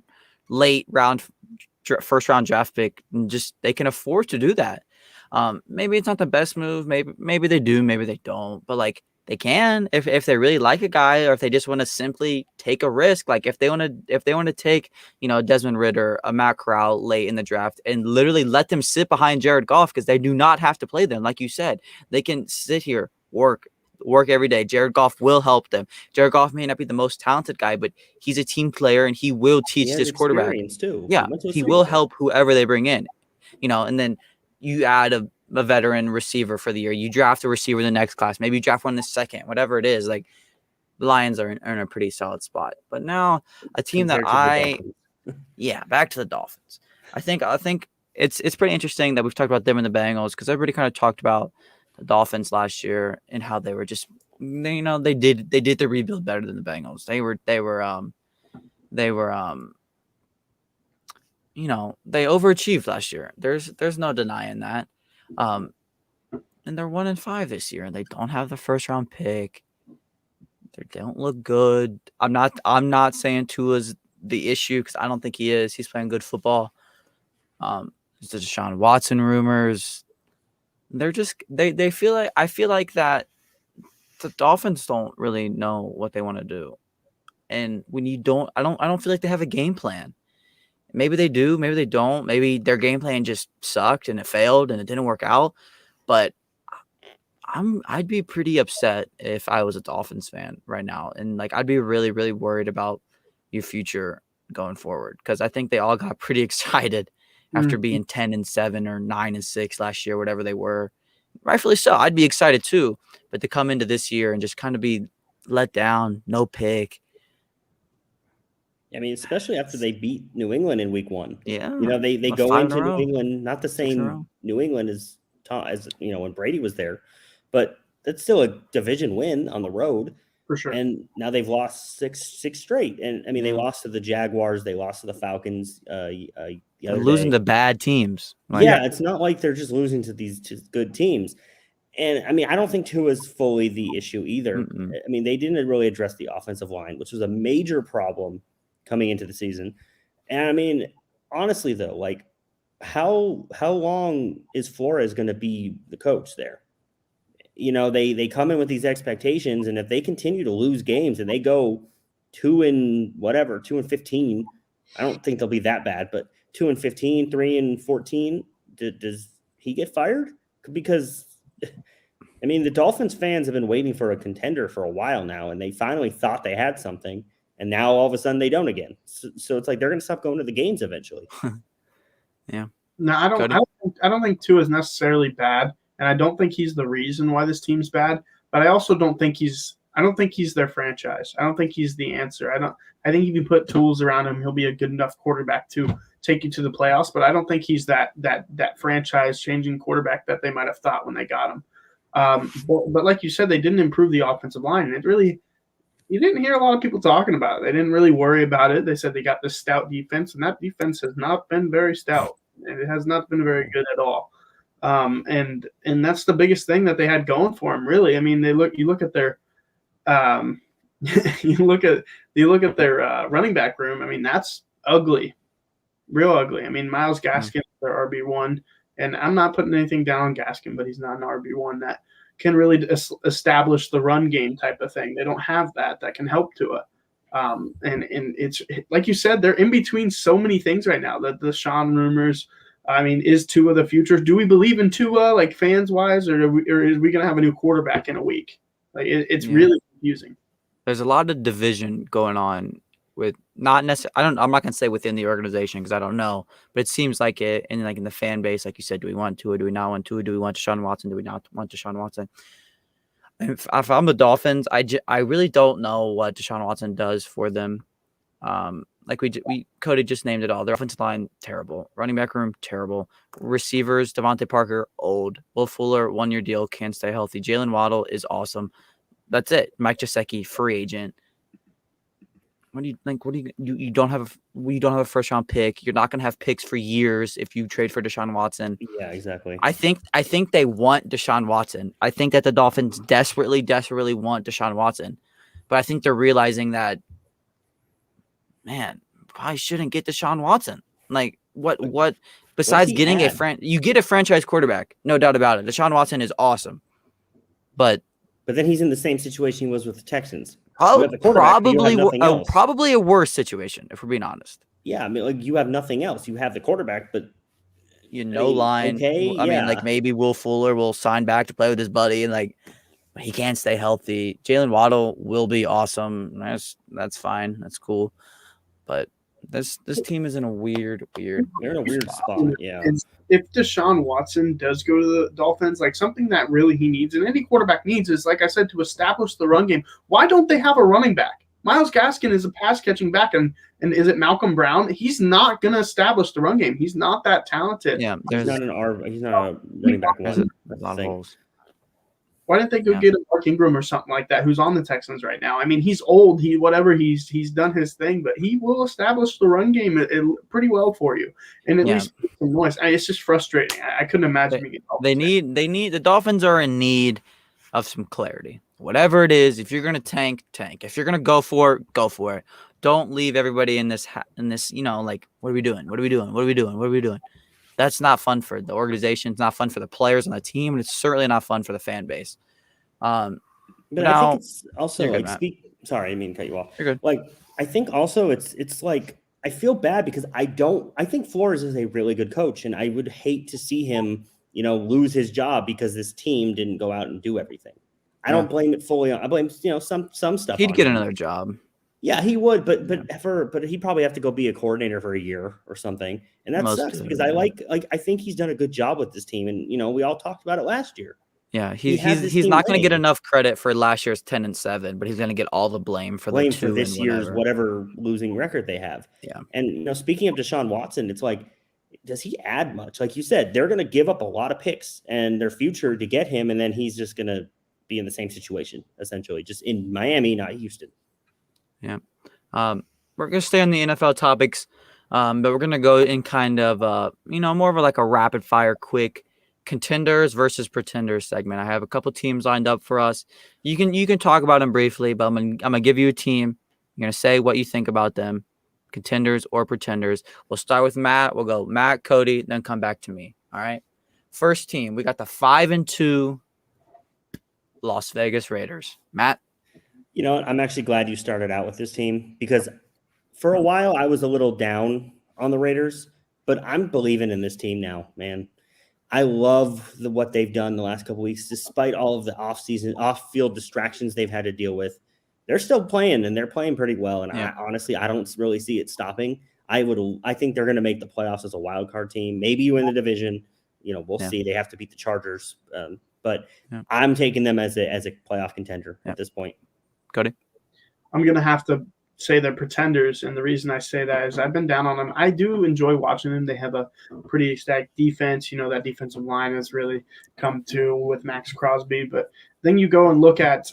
first round draft pick, and just they can afford to do that. Maybe it's not the best move. Maybe they do. Maybe they don't. But like they can if they really like a guy, or if they just want to simply take a risk. Like if they want to take Desmond Ridder, a Matt Corral late in the draft, and literally let them sit behind Jared Goff because they do not have to play them. Like you said, they can sit here, work every day. Jared Goff will help them. Jared Goff may not be the most talented guy, but he's a team player and he will teach this quarterback. Too. Yeah, he will help whoever they bring in. And then you add a veteran receiver for the year. You draft a receiver in the next class. Maybe you draft one in the second. Whatever it is, like the Lions are in a pretty solid spot. But now a team back to the Dolphins. I think it's pretty interesting that we've talked about them and the Bengals because everybody kind of talked about the Dolphins last year and how they were just they did the rebuild better than the Bengals. They overachieved last year. There's no denying that. And they're 1-5 this year, and they don't have the first round pick. They don't look good. I'm not saying Tua's the issue because I don't think he is. He's playing good football. There's the Deshaun Watson rumors. They're just they feel like I feel like that the Dolphins don't really know what they want to do, and when you don't, I don't feel like they have a game plan. Maybe they do, maybe they don't. Maybe their game plan just sucked and it failed and it didn't work out. But I'd be pretty upset if I was a Dolphins fan right now, and like I'd be really, really worried about your future going forward because I think they all got pretty excited after being 10-7 or 9-6 last year, whatever they were. Rightfully so. I'd be excited too. But to come into this year and just kind of be let down, no pick. I mean, especially after they beat New England in week 1. Yeah. They go 5 in into a row. New England, not the same New England as when Brady was there, but that's still a division win on the road. For sure. And now they've lost six straight. And I mean, they lost to the Jaguars, they lost to the Falcons. The other losing day. to bad teams. It's not like they're just losing to these good teams. And I mean, I don't think Tua is fully the issue either. I mean, they didn't really address the offensive line, which was a major problem coming into the season. And I mean, honestly though, like how long is Flores going to be the coach there? They come in with these expectations, and if they continue to lose games and they go 2-15, I don't think they'll be that bad, but 2-15, 3-14, does he get fired? Because I mean, the Dolphins fans have been waiting for a contender for a while now, and they finally thought they had something, and now all of a sudden they don't again. So it's like they're going to stop going to the games eventually. Yeah. No, I don't think Tua is necessarily bad, and I don't think he's the reason why this team's bad. But I also don't think he's their franchise. I don't think he's the answer. I think if you put tools around him, he'll be a good enough quarterback to take you to the playoffs. But I don't think he's that franchise changing quarterback that they might have thought when they got him. But like you said, they didn't improve the offensive line, and you didn't hear a lot of people talking about it. They didn't really worry about it. They said they got this stout defense, and that defense has not been very stout. It has not been very good at all. And that's the biggest thing that they had going for them, really. I mean, you look at their you look at their running back room. I mean, that's ugly, real ugly. I mean, Myles Gaskin is their RB1, and I'm not putting anything down on Gaskin, but he's not an RB1 that can really establish the run game type of thing. They don't have that can help Tua. And it's like you said, they're in between so many things right now. The Sean rumors. I mean, is Tua the future? Do we believe in Tua, like fans wise, or is we going to have a new quarterback in a week? Like it's really confusing. There's a lot of division going on with not necessarily. I'm not going to say within the organization because I don't know, but it seems like it, and like in the fan base, like you said, do we want Tua? Do we not want Tua? Do we want Deshaun Watson? Do we not want Deshaun Watson? If I'm the Dolphins, I really don't know what Deshaun Watson does for them. Like Cody just named it all. Their offensive line, terrible. Running back room, terrible. Receivers, Devontae Parker, old. Will Fuller, 1-year deal, can't stay healthy. Jalen Waddle is awesome. That's it. Mike Gesicki, free agent. What do you think? You don't have a first round pick. You're not going to have picks for years if you trade for Deshaun Watson. Yeah, exactly. I think they want Deshaun Watson. I think that the Dolphins desperately want Deshaun Watson, but I think they're realizing that, man, probably shouldn't get Deshaun Watson. Like what besides getting you get a franchise quarterback, no doubt about it. Deshaun Watson is awesome, but then he's in the same situation he was with the Texans. Probably a worse situation, if we're being honest. Yeah, I mean, like you have nothing else. You have the quarterback, but line. Okay, I mean, like maybe Will Fuller will sign back to play with his buddy, and like he can't stay healthy. Jalen Waddle will be awesome. That's fine. That's cool. But this team is in a weird. They're in a weird spot. Yeah. If Deshaun Watson does go to the Dolphins, like something that really he needs, and any quarterback needs, is like I said, to establish the run game. Why don't they have a running back? Myles Gaskin is a pass catching back, and is it Malcolm Brown? He's not going to establish the run game. He's not that talented. Yeah, he's not a running back. There's a lot of holes. Why didn't they go get a Mark Ingram or something like that, who's on the Texans right now? I mean, he's old. He's done his thing, but he will establish the run game pretty well for you, and at least some noise. It's just frustrating. I couldn't imagine the Dolphins are in need of some clarity. Whatever it is, if you're going to tank. If you're going to go for it, go for it. Don't leave everybody in this. Like, what are we doing? That's not fun for the organization. It's not fun for the players on the team, and it's certainly not fun for the fan base. But I think it's also like sorry, I didn't mean to cut you off. You're good. Like I think also it's like I feel bad because I think Flores is a really good coach, and I would hate to see him, lose his job because this team didn't go out and do everything. I don't blame it fully on. I blame some stuff. He'd get another job. Yeah, he would, but he'd probably have to go be a coordinator for a year or something, and that Most sucks do, because yeah. I think he's done a good job with this team, and we all talked about it last year. Yeah, He had this he's team not going to get winning. enough credit for last year's 10-7, but he's going to get all the blame for the Blame 2 for this and year's whatever. whatever losing record they have. Yeah. And speaking of Deshaun Watson, it's like, does he add much? Like you said, they're going to give up a lot of picks and their future to get him, and then he's just going to be in the same situation essentially, just in Miami, not Houston. Yeah. We're going to stay on the NFL topics, but we're going to go in kind of, more of like a rapid fire, quick contenders versus pretenders segment. I have a couple teams lined up for us. You can talk about them briefly, but I'm gonna give you a team. You're going to say what you think about them, contenders or pretenders. We'll start with Matt. We'll go Matt, Cody, then come back to me. All right. First team, we got the 5-2 Las Vegas Raiders. Matt? You know what? I'm actually glad you started out with this team because for a while I was a little down on the Raiders, but I'm believing in this team now, man. I love what they've done the last couple of weeks, despite all of the off-field distractions they've had to deal with. They're still playing, and they're playing pretty well. And Yeah. I don't really see it stopping. I think they're going to make the playoffs as a wild card team. Maybe you win the division. We'll see. They have to beat the Chargers, but I'm taking them as a playoff contender at this point. Cody? I'm going to have to say they're pretenders, and the reason I say that is I've been down on them. I do enjoy watching them. They have a pretty stacked defense. That defensive line has really come to with Max Crosby. But then you go and look at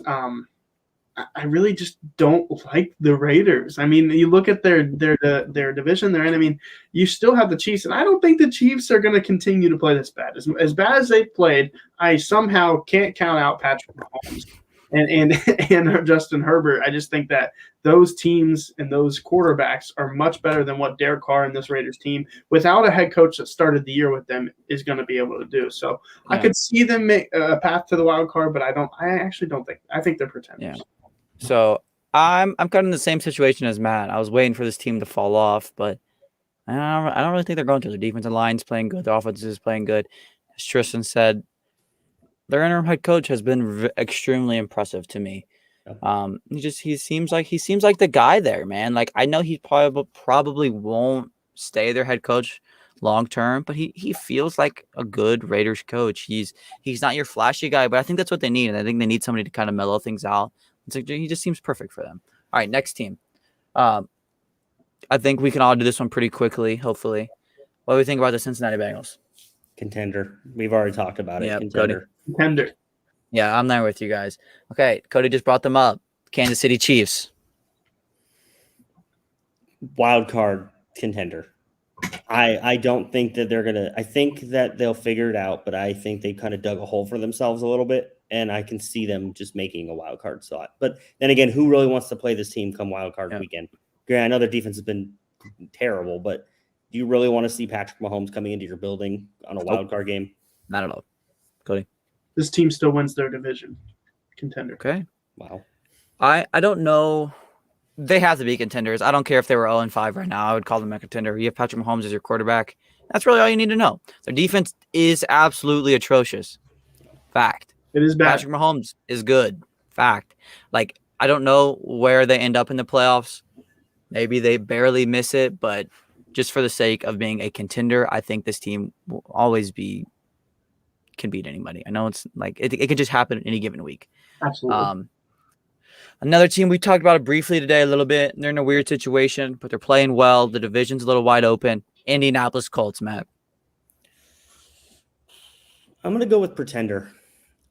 I really just don't like the Raiders. I mean, you look at their division they're in. I mean, you still have the Chiefs, and I don't think the Chiefs are going to continue to play this bad. As bad as they've played, I somehow can't count out Patrick Mahomes and Justin Herbert. I just think that those teams and those quarterbacks are much better than what Derek Carr and this Raiders team, without a head coach that started the year with them, is going to be able to do. So I could see them make a path to the wild card, but I actually don't think. I think they're pretenders. Yeah. So I'm kind of in the same situation as Matt. I was waiting for this team to fall off, but I don't really think they're going to. Their defensive line's playing good. Their offense is playing good. As Tristan said, their interim head coach has been extremely impressive to me. He seems like the guy there, man. Like, I know he probably won't stay their head coach long term, but he feels like a good Raiders coach. He's not your flashy guy, but I think that's what they need, and I think they need somebody to kind of mellow things out. It's like he just seems perfect for them. All right, next team. I think we can all do this one pretty quickly, hopefully. What do we think about the Cincinnati Bengals? Contender. We've already talked about it. Yeah, Contender. Contender. Yeah, I'm there with you guys. Okay, Cody just brought them up. Kansas City Chiefs. Wild card contender. I don't think that they're going to – I think that they'll figure it out, but I think they kind of dug a hole for themselves a little bit, and I can see them just making a wild card slot. But then again, who really wants to play this team come wild card weekend? Yeah, I know their defense has been terrible, but do you really want to see Patrick Mahomes coming into your building on a wild card game? Not at all. Cody? This team still wins their division. Contender. Okay. Wow. I don't know. They have to be contenders. I don't care if they were 0-5 right now. I would call them a contender. You have Patrick Mahomes as your quarterback. That's really all you need to know. Their defense is absolutely atrocious. Fact. It is bad. Patrick Mahomes is good. Fact. Like, I don't know where they end up in the playoffs. Maybe they barely miss it, but just for the sake of being a contender, I think this team will always can beat anybody. I know it's like it could just happen any given week. Absolutely. Another team, we talked about it briefly today a little bit. They're in a weird situation, but they're playing well. The division's a little wide open. Indianapolis Colts, Matt. I'm going to go with pretender.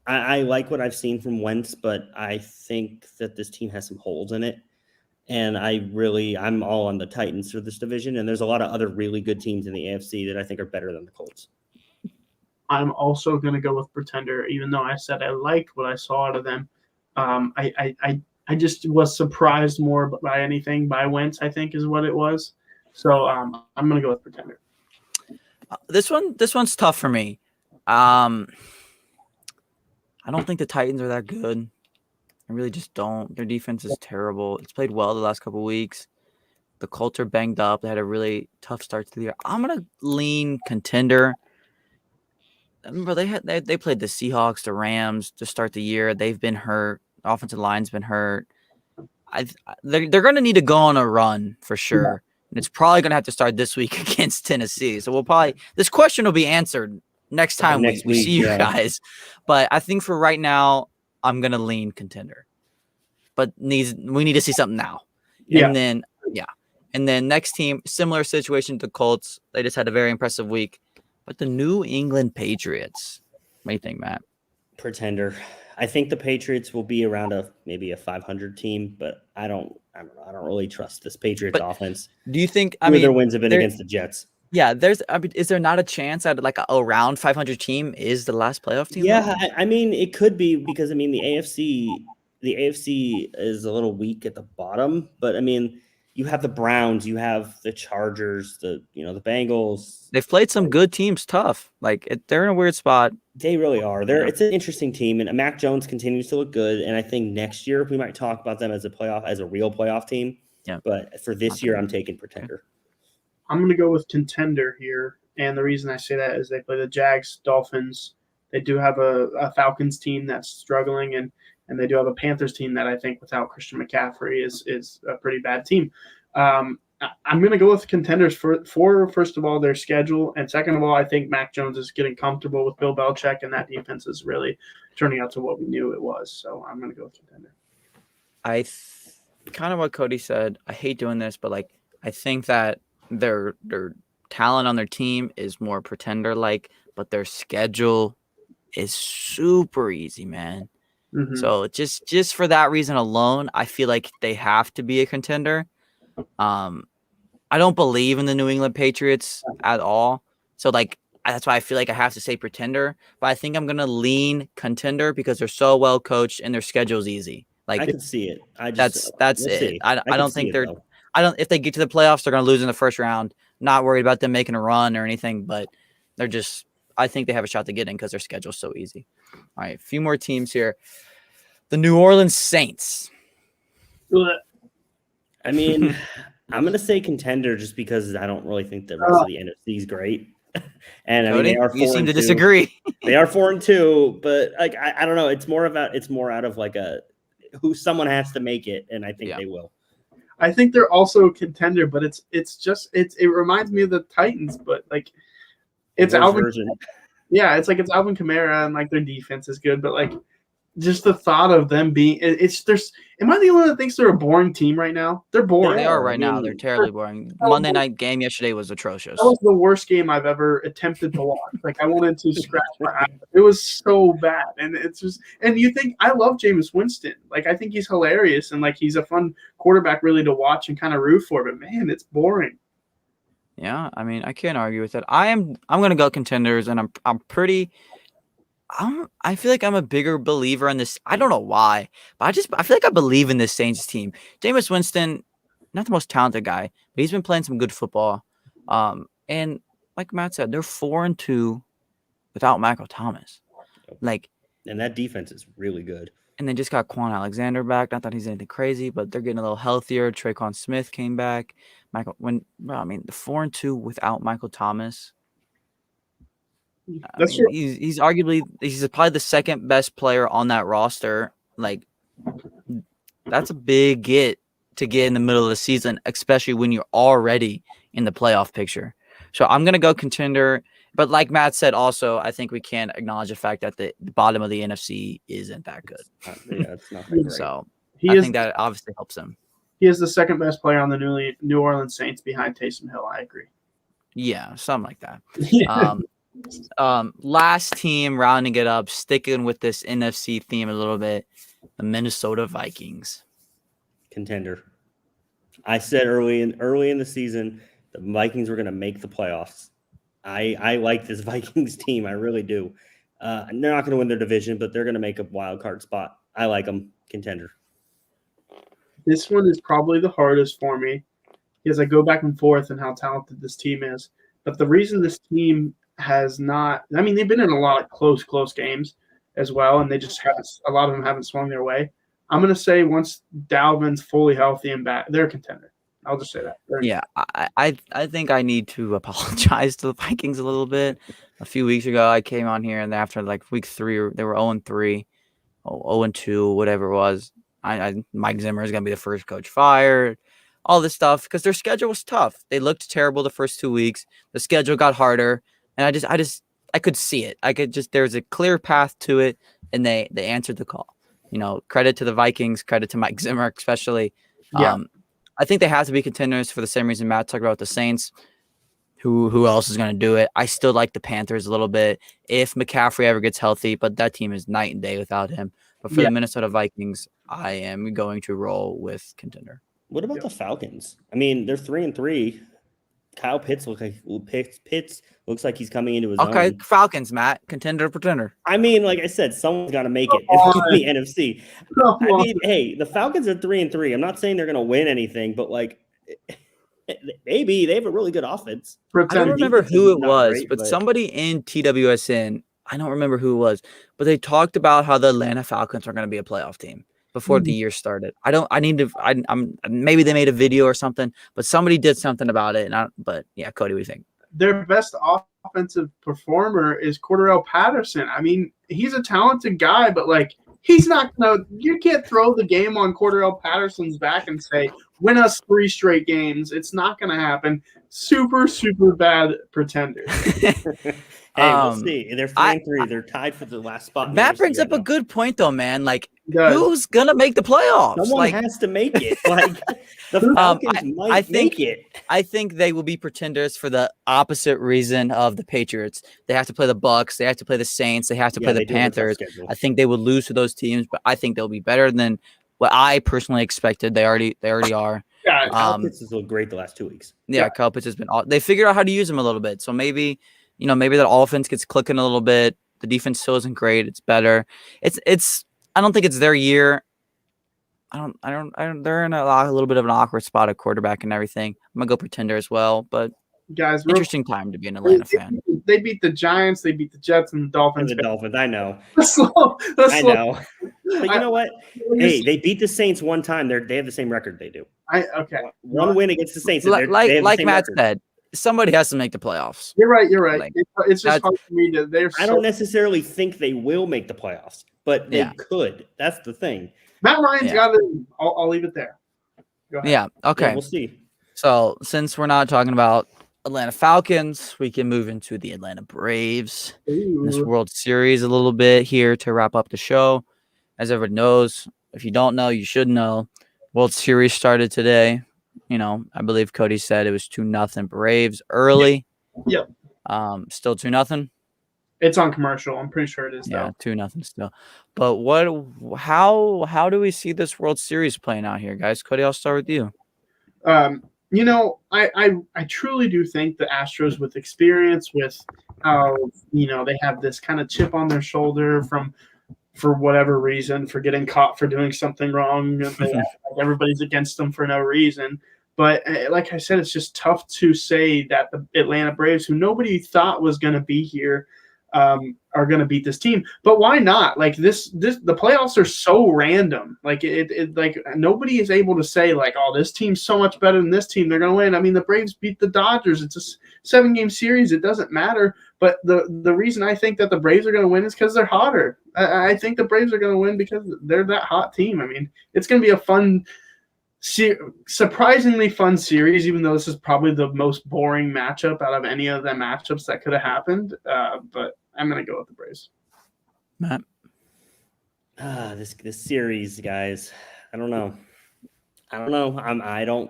I like what I've seen from Wentz, but I think that this team has some holes in it. And I'm all on the Titans for this division. And there's a lot of other really good teams in the AFC that I think are better than the Colts. I'm also going to go with pretender, even though I said I liked what I saw out of them. I just was surprised more by Wentz, I think is what it was. So I'm going to go with pretender. This one's tough for me. I don't think the Titans are that good. I really just don't. Their defense is terrible. It's played well the last couple of weeks. The Colts are banged up. They had a really tough start to the year. I'm going to lean contender. Remember, they played the Seahawks, the Rams to start the year. They've been hurt. The offensive line's been hurt. they're going to need to go on a run for sure. And it's probably going to have to start this week against Tennessee. So this question will be answered next time we see you guys. But I think for right now, I'm going to lean contender. But we need to see something now. Yeah. And then next team, similar situation to the Colts. They just had a very impressive week. But the New England Patriots. What do you think, Matt? Pretender. I think the Patriots will be around maybe a 500 team, but I don't really trust this Patriots offense. Do you think? Their wins have been against the Jets. Yeah, is there not a chance that like a around 500 team is the last playoff team? Yeah, it could be because the AFC is a little weak at the bottom, but you have the Browns, you have the Chargers, the Bengals. They've played some good teams tough. They're in a weird spot. They really are. It's an interesting team, and Mac Jones continues to look good. And I think next year we might talk about them as a real playoff team. Yeah. But for this year, I'm taking pretender. I'm going to go with contender here, and the reason I say that is they play the Jags, Dolphins. They do have a Falcons team that's struggling, and they do have a Panthers team that I think without Christian McCaffrey is a pretty bad team. I'm going to go with contenders for first of all, their schedule. And second of all, I think Mac Jones is getting comfortable with Bill Belichick, and that defense is really turning out to what we knew it was. So I'm going to go with contender. Kind of what Cody said. I hate doing this, but I think that their talent on their team is more pretender-like, but their schedule is super easy, man. Mm-hmm. So just for that reason alone, I feel like they have to be a contender. I don't believe in the New England Patriots at all. So that's why I feel like I have to say pretender. But I think I'm gonna lean contender because they're so well coached and their schedule's easy. I can see it. That's it. I don't think they're. If they get to the playoffs, they're gonna lose in the first round. Not worried about them making a run or anything, but they're just. I think they have a shot to get in because their schedule's so easy. All right, a few more teams here. The New Orleans Saints. I'm going to say contender just because I don't really think the rest of the NFC is great. And Cody, they are 4-2. You seem to disagree. They are 4-2, but I don't know. It's more out of who someone has to make it, and I think they will. I think they're also a contender, but it reminds me of the Titans, but it's Alvin. Yeah, it's Alvin Kamara, and their defense is good, but just the thought of them being am I the only one that thinks they're a boring team right now? They're boring. They are right now. They're terribly boring. Monday night game yesterday was atrocious. That was the worst game I've ever attempted to watch. I wanted to scratch my eye. It was so bad. And it's just you think I love Jameis Winston. I think he's hilarious and he's a fun quarterback really to watch and kind of root for, but man, it's boring. Yeah, I can't argue with it. I'm gonna go contenders, and I feel like I'm a bigger believer in this. I don't know why, but I feel like I believe in this Saints team. Jameis Winston, not the most talented guy, but he's been playing some good football. And like Matt said, they're 4-2 without Michael Thomas. And that defense is really good. And they just got Quan Alexander back. Not that he's anything crazy, but they're getting a little healthier. Traquan Smith came the 4-2 without Michael Thomas. He's probably the second best player on that roster. That's a big get to get in the middle of the season, especially when you're already in the playoff picture. So I'm gonna go contender, but like Matt said, also I think we can acknowledge the fact that the bottom of the NFC isn't that good. It's not that great. So I think that obviously helps him. He is the second best player on the New Orleans Saints behind Taysom Hill. I agree. Yeah, something like that. Last team rounding it up, sticking with this NFC theme a little bit, the Minnesota Vikings. Contender. I said early in the season the Vikings were going to make the playoffs. I like this Vikings team. I really do. They're not going to win their division, but they're going to make a wild card spot. I like them. Contender. This one is probably the hardest for me because I go back and forth on how talented this team is. But the reason this team has not – they've been in a lot of close games as well, and they just haven't – a lot of them haven't swung their way. I'm going to say once Dalvin's fully healthy and back, they're a contender. I'll just say that. Yeah, I think I need to apologize to the Vikings a little bit. A few weeks ago, I came on here, and after week 3, they were 0-3, 0-2, whatever it was. Mike Zimmer is going to be the first coach fired, all this stuff, because their schedule was tough. They looked terrible the first 2 weeks. The schedule got harder, and I could see it. There's a clear path to it, and they answered the call. Credit to the Vikings, credit to Mike Zimmer, especially. Yeah. I think they have to be contenders for the same reason Matt talked about the Saints. Who else is going to do it? I still like the Panthers a little bit if McCaffrey ever gets healthy, but that team is night and day without him. But for the Minnesota Vikings, I am going to roll with contender. What about the Falcons? I mean, they're 3-3. Kyle Pitts looks like he's coming into his own. Okay, Falcons, Matt, contender, pretender. I mean, like I said, someone's got to make it in the NFC. I mean, hey, the Falcons are 3-3. I'm not saying they're going to win anything, but like maybe they have a really good offense. I don't remember who it was, but somebody in TWSN, I don't remember who it was, but they talked about how the Atlanta Falcons are going to be a playoff team before the year started. Maybe they made a video or something, but somebody did something about it. But yeah, Cody, what do you think? Their best offensive performer is Cordarrelle Patterson. I mean, he's a talented guy, but like he's not gonna. You can't throw the game on Cordarrelle Patterson's back and say, "Win us 3 straight games." It's not gonna happen. Super, super bad pretenders. Hey, we'll see. They're 3-3. They're tied for the last spot. Matt brings up a good point, though, man. Like, who's gonna make the playoffs? Someone has to make it. Like, the Falcons might make it. I think they will be pretenders for the opposite reason of the Patriots. They have to play the Bucks. They have to play the Saints. They have to play the Panthers. I think they would lose to those teams, but I think they'll be better than what I personally expected. They already are. Yeah, Kyle Pitts has looked great the last 2 weeks. Yeah, Kyle Pitts has been. They figured out how to use him a little bit, so maybe. Maybe that offense gets clicking a little bit. The defense still isn't great. It's better. It's. I don't think it's their year. I don't. They're in a little bit of an awkward spot at quarterback and everything. I'm gonna go pretender as well, but guys, interesting time to be an Atlanta fan. They beat the Giants. They beat the Jets and the Dolphins. And the Dolphins. I know. I know. But you know what? Hey, they beat the Saints one time. They have the same record they do. Okay. One win against the Saints. Like Matt said. Somebody has to make the playoffs. You're right. It's just hard for me to. I don't necessarily think they will make the playoffs, but they could. That's the thing. Matt Ryan's got it. I'll leave it there. Go ahead. Yeah. Okay. We'll see. So since we're not talking about Atlanta Falcons, we can move into the Atlanta Braves in this World Series a little bit here to wrap up the show. As everyone knows, if you don't know, you should know. World Series started today. I believe Cody said it was 2-0 Braves early. Yep. Still 2-0. It's on commercial. I'm pretty sure it is. Yeah, 2-0 still. But how do we see this World Series playing out here, guys? Cody, I'll start with you. I truly do think the Astros, with experience, with how they have this kind of chip on their shoulder for whatever reason, for getting caught for doing something wrong. Everybody's against them for no reason. But like I said, it's just tough to say that the Atlanta Braves, who nobody thought was going to be here, are going to beat this team. But why not? Like the playoffs are so random. Like like nobody is able to say like, oh, this team's so much better than this team, they're going to win. I mean, the Braves beat the Dodgers. It's a 7-game series. It doesn't matter. But the reason I think that the Braves are going to win is because they're hotter. I think the Braves are going to win because they're that hot team. I mean, it's going to be a surprisingly fun series, even though this is probably the most boring matchup out of any of the matchups that could have happened. But I'm going to go with the Braves. Matt? This series, guys. I don't know. I don't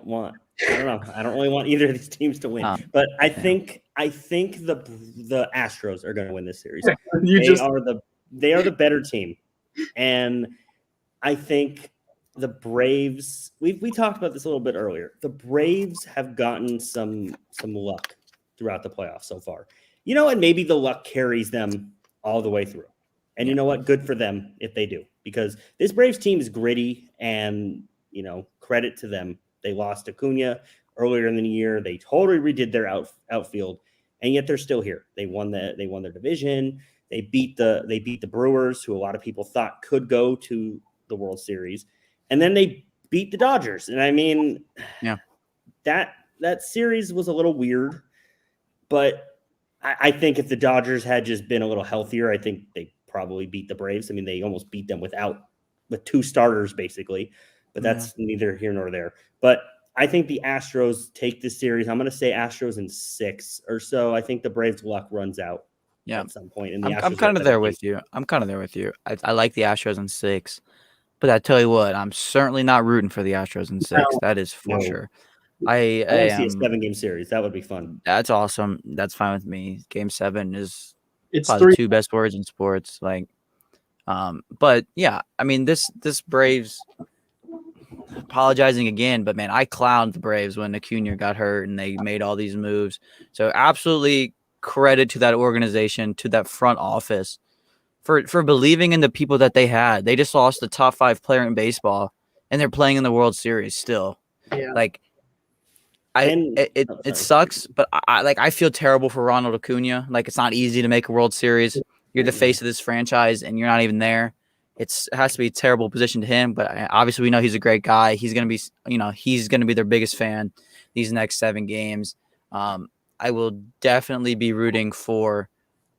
really want either of these teams to win. But I think the Astros are going to win this series. They are the better team. And I think the Braves, we talked about this a little bit earlier. The Braves have gotten some luck throughout the playoffs so far. And maybe the luck carries them all the way through. And you know what? Good for them if they do. Because this Braves team is gritty and, credit to them. They lost Acuna earlier in the year. They totally redid their outfield, and yet they're still here. They won their division. They beat the Brewers, who a lot of people thought could go to the World Series, and then they beat the Dodgers. And I mean, that series was a little weird, but I think if the Dodgers had just been a little healthier, I think they probably beat the Braves. I mean, they almost beat them without with 2 starters basically, but that's neither here nor there. But I think the Astros take this series. I'm going to say Astros in 6 or so. I think the Braves' luck runs out at some point. And I'm kind of there with you. I like the Astros in 6, but I tell you what, I'm certainly not rooting for the Astros in 6. That is for sure. I want to see a 7-game series. That would be fun. That's awesome. That's fine with me. Game 7 is It's probably 3. the 2 best words in sports. But yeah, I mean this Braves. Apologizing again, but man, I clowned the Braves when Acuna got hurt and they made all these moves. So absolutely credit to that organization, to that front office for believing in the people that they had. They just lost the top 5 player in baseball and they're playing in the World Series still. Yeah. It sucks, but I feel terrible for Ronald Acuna. It's not easy to make a World Series. You're the face of this franchise and you're not even there. It has to be a terrible position to him, but obviously we know he's a great guy. He's going to be their biggest fan these next 7 games. I will definitely be rooting for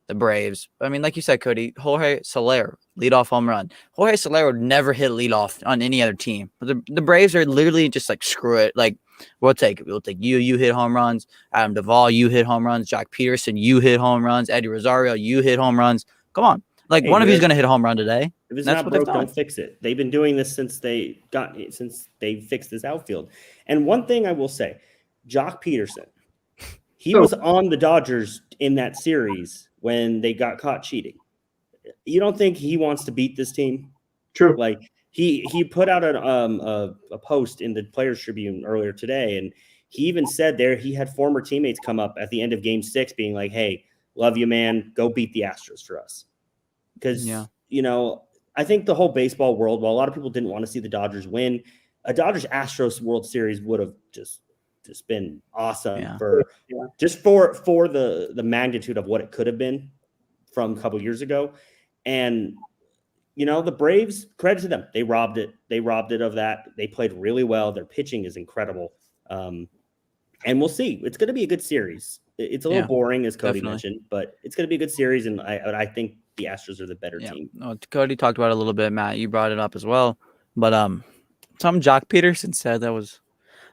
the Braves. I mean, like you said, Cody, Jorge Soler, leadoff home run. Jorge Soler would never hit leadoff on any other team. But the Braves are literally just screw it. We'll take you. You hit home runs. Adam Duvall, you hit home runs. Jack Peterson, you hit home runs. Eddie Rosario, you hit home runs. Come on. One of you's going to hit a home run today. If it's not broke, don't fix it. They've been doing this since they fixed this outfield. And one thing I will say, Jock Peterson, he was on the Dodgers in that series when they got caught cheating. You don't think he wants to beat this team? True. He put out a post in the Players Tribune earlier today, and he even said there he had former teammates come up at the end of Game 6 being like, "Hey, love you, man. Go beat the Astros for us." Because, I think the whole baseball world, while a lot of people didn't want to see the Dodgers win, a Dodgers-Astros World Series would have just been awesome for the magnitude of what it could have been from a couple years ago. And, the Braves, credit to them. They robbed it. They robbed it of that. They played really well. Their pitching is incredible. And we'll see. It's going to be a good series. It's a little boring, as Cody mentioned, but it's going to be a good series, and I think the Astros are the better team. No, Cody talked about it a little bit, Matt. You brought it up as well. But something Jock Peterson said that was,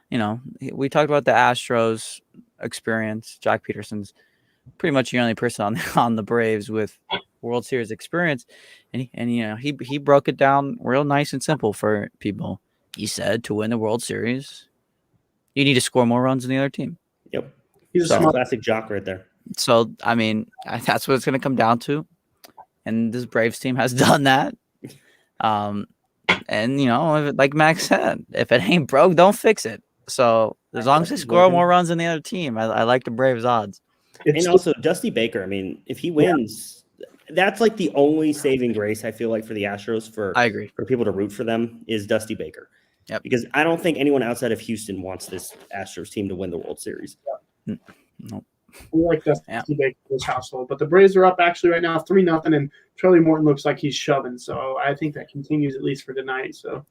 we talked about the Astros experience. Jock Peterson's pretty much the only person on the Braves with World Series experience, and he broke it down real nice and simple for people. He said to win the World Series, you need to score more runs than the other team. Yep. He's a classic Jock right there. So, I mean, that's what it's going to come down to. And this Braves team has done that. And, like Max said, if it ain't broke, don't fix it. So, as long as they score more runs than the other team, I like the Braves odds. And also, Dusty Baker, I mean, if he wins, that's the only saving grace, I feel like, for the Astros I agree. For people to root for them is Dusty Baker. Yep. Because I don't think anyone outside of Houston wants this Astros team to win the World Series. No. We like Dusty Baker's household, but the Braves are up actually right now 3-0, and Charlie Morton looks like he's shoving. So I think that continues at least for tonight. So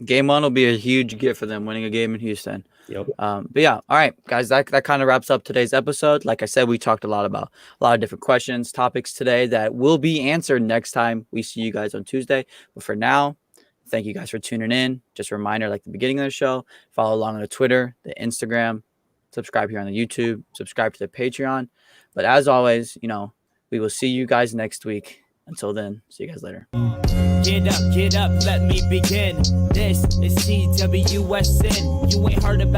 Game 1 will be a huge gift for them, winning a game in Houston. Yep. But yeah, all right, guys, that kind of wraps up today's episode. Like I said, we talked a lot about a lot of different questions, topics today that will be answered next time we see you guys on Tuesday. But for now, thank you guys for tuning in. Just a reminder, like the beginning of the show, follow along on the Twitter, the Instagram, subscribe here on the YouTube, subscribe to the Patreon. But as always, we will see you guys next week. Until then, see you guys later. Get up, let me begin. This is TWSN. You ain't heard about